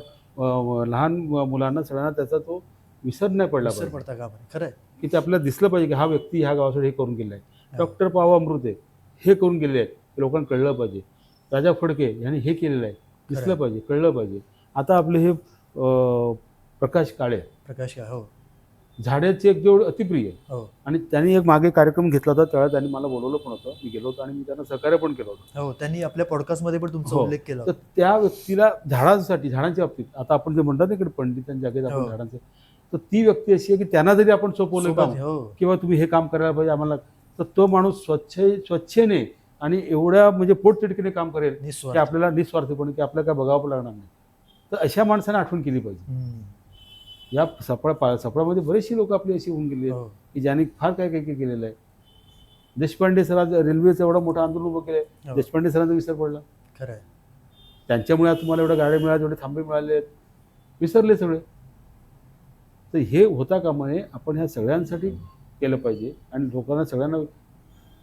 लहान मुलांना सगळ्यांना त्याचा तो विसर नाही पडला पाहिजे. पडता का खरं आहे की ते आपल्याला दिसलं पाहिजे की हा व्यक्ती ह्या गावासाठी हे करून गेला आहे. डॉक्टर पावा अमृते हे करून गेले आहेत, हे लोकांना कळलं पाहिजे. राजा फडके यांनी हे केलेलं आहे, दिसलं पाहिजे, कळलं पाहिजे. आता आपले हे प्रकाश काळे, हो, झाडाचे एक जोड अतिप्रिय, हो आणि त्यांनी एक मागे कार्यक्रम घेतला होता, त्यावेळेला त्यांनी मला बोलवलं पण होतं, मी गेलो होतो आणि मी त्यांना सहकार्य पण केलं होतं. हो, त्यांनी आपल्या पॉडकास्टमध्ये पण तुमचा उल्लेख केला. तर त्या व्यक्तीला झाडांसाठी, झाडांच्या बाबतीत आता आपण जे म्हणतात इकडे पंडितांच्या जागेत आपण झाडांचं, तर ती व्यक्ती अशी आहे की त्यांना जरी आपण सोपवलं काम किंवा तुम्ही हे काम करायला पाहिजे आम्हाला, तर तो माणूस स्वच्छेने आणि एवढ्या म्हणजे पोटतिडकीने काम करेल की आपल्याला निस्वार्थीपणे की आपल्याला काय बघावं पण लागणार नाही. तर अशा माणसाने आठवण केली पाहिजे. या सफळामध्ये बरेचशी लोक आपली अशी होऊन गेली आहेत की ज्यांनी फार काय काय केलेलं आहे. देशपांडे सरांचं रेल्वेचं एवढं मोठं आंदोलन उभं केलं, देशपांडे सरांचा विसर पडला. खरं आहे, त्यांच्यामुळे तुम्हाला एवढ्या गाड्या मिळाल्या, एवढे थांबे मिळाले आहेत, विसरले सगळे. तर हे होता कामा नये, आपण ह्या सगळ्यांसाठी केलं पाहिजे आणि लोकांना सगळ्यांना.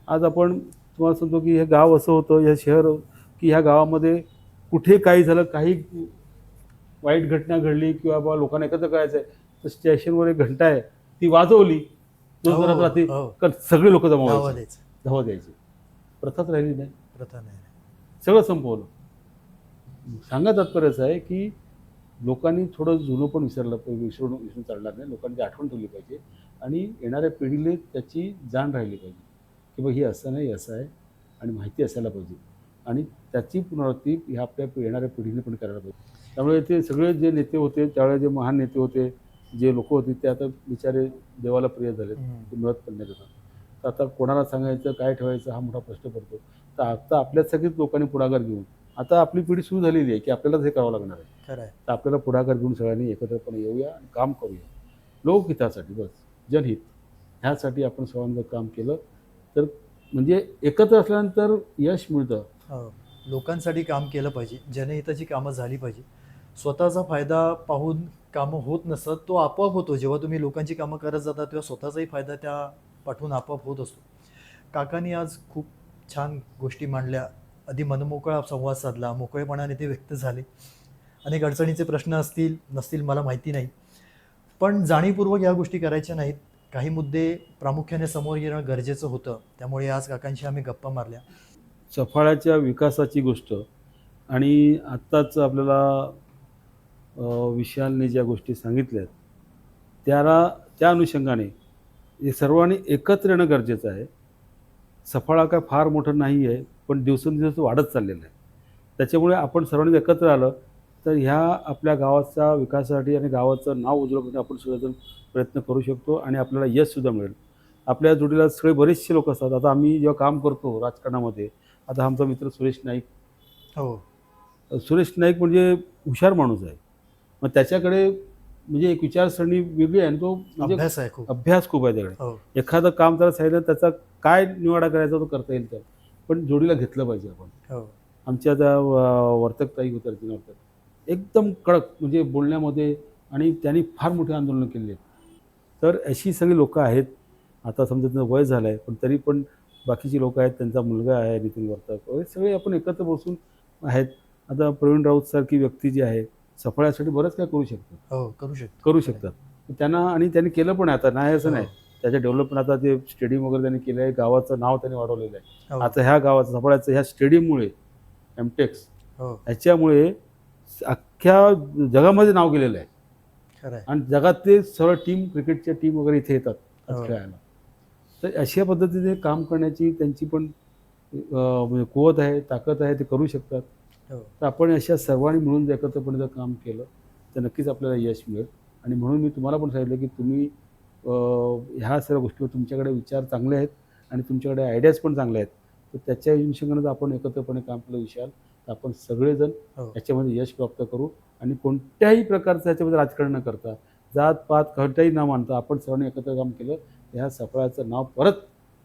आज आपण तुम्हाला सांगतो की हे गाव असं होतं, हे शहर की ह्या गावामध्ये कुठे काही झालं, काही वाईट घटना घडली किंवा बाबा लोकांना एकत्र करायचं आहे, तर स्टेशनवर एक घंटा आहे, ती वाजवली जोरात रात्री, सगळे लोक धावा द्यायचे. प्रथाच राहिली नाही, सगळं संपवलं. सांगा तात्पर्याचं आहे की लोकांनी थोडं जुनं पण विसरून चालणार नाही. लोकांची आठवण ठेवली पाहिजे आणि येणाऱ्या पिढीला त्याची जाण राहिली पाहिजे की बा ही असं नाही, असं आहे आणि माहिती असायला पाहिजे आणि त्याची पुनरावृत्ती ह्या आपल्या येणाऱ्या पिढीने पण करायला पाहिजे. त्यामुळे ते सगळे जे नेते होते त्यावेळेस, जे महान नेते होते, जे लोक होते, ते आता बिचारे देवाला प्रिय झाले, ते मिळत पण नाही. तर आता कोणाला सांगायचं, काय ठेवायचं हा मोठा प्रश्न पडतो. तर आता आपल्या सगळीच लोकांनी पुढाकार घेऊन आता आपली पिढी सुरू झालेली आहे, की आपल्यालाच हे करावं लागणार आहे. खरं आहे. तर आपल्याला पुढाकार घेऊन सगळ्यांनी एकत्रपणे येऊया आणि काम करूया. लोकहितासाठी बस, जनहित ह्यासाठी आपण सर्वांनी जर काम केलं तर म्हणजे एकत्र असल्यानंतर यश मिळतं. हो. लोकांसाठी काम केलं पाहिजे, जनहिताची कामं झाली पाहिजे. स्वतःचा फायदा पाहून कामं होत नसतात, तो आपोआप होतो. जेव्हा तुम्ही लोकांची कामं करत जाता तेव्हा स्वतःचाही फायदा त्या पाठवून आपोआप होत असतो. काकांनी आज खूप छान गोष्टी मांडल्या, अगदी मनमोकळा संवाद साधला, मोकळेपणाने ते व्यक्त झाले. अनेक अडचणीचे प्रश्न असतील नसतील मला माहिती नाही, पण जाणीवपूर्वक या गोष्टी करायच्या नाहीत. काही मुद्दे प्रामुख्याने समोर येणं गरजेचं होतं, त्यामुळे आज काकांशी आम्ही गप्पा मारल्या. सफाळ्याच्या विकासाची गोष्ट आणि आत्ताच आपल्याला विशालने ज्या गोष्टी सांगितल्यात त्या अनुषंगाने हे सर्वांनी एकत्र येणं गरजेचं आहे. सफाळा काय फार मोठं नाही आहे, पण दिवसेंदिवस वाढत चाललेलं आहे. त्याच्यामुळे आपण सर्वांनी एकत्र आलं तर ह्या आपल्या गावाच्या विकासासाठी आणि गावाचं नाव उज्ज्वल करण्यासाठी आपण सगळेजण प्रयत्न करू शकतो आणि आपल्याला यशसुद्धा मिळेल. आपल्या जोडीला सगळे बरेचसे लोक असतात. आता आम्ही जेव्हा काम करतो राजकारणामध्ये, आता आमचा मित्र सुरेश नाईक. हो. सुरेश नाईक म्हणजे हुशार माणूस आहे. मग त्याच्याकडे म्हणजे एक विचारसरणी वेगळी आहे आणि तो म्हणजे अभ्यास आहे खूप. अभ्यास खूप आहे त्याकडे. हो. एखादं काम त्याला सांगितलं त्याचा काय निवाडा करायचा तो करता येईल त्याला. पण जोडीला घेतलं पाहिजे आपण. हो. आमच्या त्या वर्तकताई होत्या वर्तक एकदम कडक म्हणजे बोलण्यामध्ये आणि त्यांनी फार मोठी आंदोलनं केली आहेत. तर अशी सगळी लोकं आहेत. आता समजा त्यांचं वय झालं आहे, पण तरी पण बाकीची लोकं आहेत. त्यांचा मुलगा आहे नितीन वर्तक वगैरे सगळे आपण एकत्र बसून आहेत. आता प्रवीण राऊतसारखी व्यक्ती जी आहे सफळ्यासाठी बरंच काय करू शकतात. हो, करू शकतात. त्यांना आणि त्यांनी केलं पण आहे. आता नाही असं हो. नाही. त्याच्या डेव्हलपमेंट आता ते स्टेडियम वगैरे त्यांनी केलं आहे. गावाचं नाव त्यांनी वाढवलेलं आहे. हो. आता ह्या गावाचं सफळ्याचं ह्या स्टेडियममुळे एमटेक्स हो. ह्याच्यामुळे अख्ख्या जगामध्ये नाव गेलेलं आहे. खरं आहे. आणि जगातले सर्व क्रिकेटच्या टीम वगैरे इथे येतात आज हो. खेळायला. तर अशा पद्धतीने काम करण्याची त्यांची पण म्हणजे कुवत आहे, ताकद आहे, ते करू शकतात. हो. तर आपण अशा सर्वांनी मिळून जर एकत्रपणे जर काम केलं तर नक्कीच आपल्याला यश मिळेल. आणि म्हणून मी तुम्हाला पण सांगितलं की तुम्ही ह्या सर्व गोष्टीवर तुमच्याकडे विचार चांगले आहेत आणि तुमच्याकडे आयडियाज पण चांगल्या आहेत. तर त्याच्या अनुषंगाने जर आपण एकत्रपणे काम केलं विशाल तर आपण सगळेजण हो. याच्यामध्ये यश प्राप्त करू आणि कोणत्याही प्रकारचं याच्यामध्ये राजकारण न करता, जात-पात कोणताही न मानता आपण सर्वांनी एकत्र काम केलं तर ह्या सफळाचं नाव परत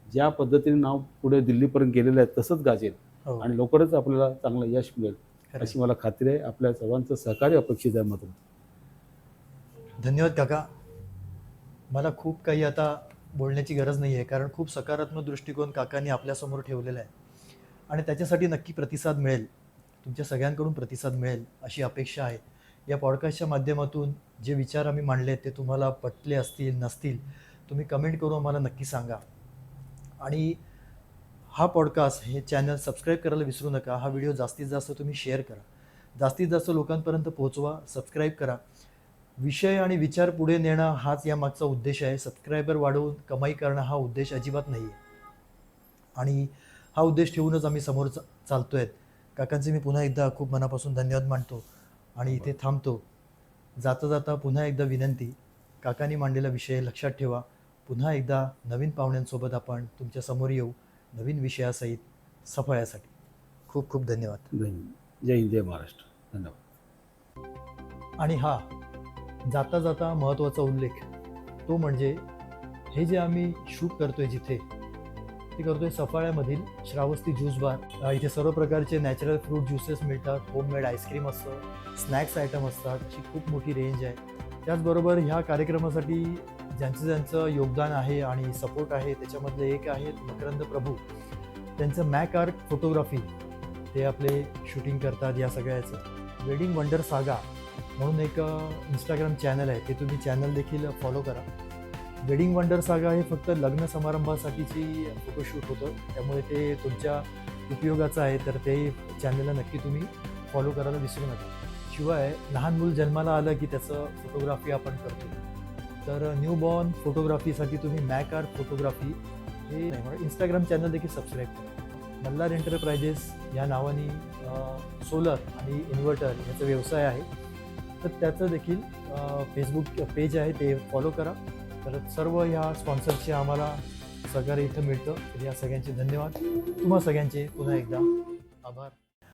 ज्या पद्धतीने नाव पुढे दिल्लीपर्यंत गेलेलं आहे तसंच गाजेल हो. आणि लवकरच आपल्याला चांगलं यश मिळेल खरं अशी आहे. मला खात्री आहे. आपल्या सर्वांचं सहकार्य अपेक्षित आहे मात्र. धन्यवाद काका. मला खूप काही आता बोलण्याची गरज नाही आहे, कारण खूप सकारात्मक दृष्टिकोन काकांनी आपल्यासमोर ठेवलेला आहे आणि त्याच्यासाठी नक्की प्रतिसाद मिळेल. तुमच्या सगळ्यांकडून प्रतिसाद मिळेल अशी अपेक्षा आहे. या पॉडकास्टच्या माध्यमातून जे विचार आम्ही मांडले ते तुम्हाला पटले असतील नसतील तुम्ही कमेंट करून आम्हाला नक्की सांगा. आणि हा पॉडकास्ट हे चॅनल सबस्क्राईब करायला विसरू नका. हा व्हिडिओ जास्तीत जास्त तुम्ही शेअर करा, जास्तीत जास्त लोकांपर्यंत पोहोचवा, सबस्क्राईब करा. विषय आणि विचार पुढे नेणं हाच यामागचा उद्देश आहे. सबस्क्रायबर वाढवून कमाई करणं हा उद्देश अजिबात नाही आहे आणि हा उद्देश ठेवूनच आम्ही समोर चालतो आहेत. काकांचे मी पुन्हा एकदा खूप मनापासून धन्यवाद मानतो आणि इथे थांबतो. जाता जाता पुन्हा एकदा विनंती, काकांनी मांडलेला विषय लक्षात ठेवा. पुन्हा एकदा नवीन पाहुण्यांसोबत आपण तुमच्या समोर येऊ नवीन विषयासहित सफळ्यासाठी. खूप खूप धन्यवाद. जय हिंद, जय महाराष्ट्र. धन्यवाद. आणि हा जाता जाता महत्त्वाचा उल्लेख तो म्हणजे हे जे आम्ही शूट करतोय जिथे ते करतोय सफाळ्यामधील श्रावस्ती ज्यूस बार. इथे सर्व प्रकारचे नॅचरल फ्रूट ज्युसेस मिळतात, होममेड आईस्क्रीम असतं, स्नॅक्स आयटम असतात, अशी खूप मोठी रेंज आहे. त्याचबरोबर ह्या कार्यक्रमासाठी ज्यांचं योगदान आहे आणि सपोर्ट आहे त्याच्यामधले एक आहेत मकरंद प्रभू. त्यांचं मॅक आर्ट फोटोग्राफी ते आपले शूटिंग करतात या सगळ्याचं. वेडिंग वंडर सागा म्हणून एक इंस्टाग्राम चॅनल आहे, ते तुम्ही चॅनल देखील फॉलो करा. वेडिंग वंडर सागा हे फक्त लग्न समारंभासाठीची फोटोशूट होतं, त्यामुळे ते तुमच्या उपयोगाचं आहे, तर ते चॅनलला नक्की तुम्ही फॉलो करायला विसरू नका. शिवाय लहान मूल जन्माला आलं की त्याचं फोटोग्राफी आपण करतो, तर न्यूबॉर्न फोटोग्राफीसाठी तुम्ही मॅक आर्ट फोटोग्राफी हे इंस्टाग्राम चॅनल देखील सबस्क्राईब करा. मल्हार एंटरप्राइजेस या नावाने सोलर आणि इन्व्हर्टर याचा व्यवसाय आहे, तर त्याचं देखील फेसबुक पेज आहे, ते फॉलो करा. तर सर्व ह्या स्पॉन्सरचे आम्हाला सहकार्य इथं मिळतं. तर या सगळ्यांचे धन्यवाद. तुम्हा सगळ्यांचे पुन्हा एकदा आभार.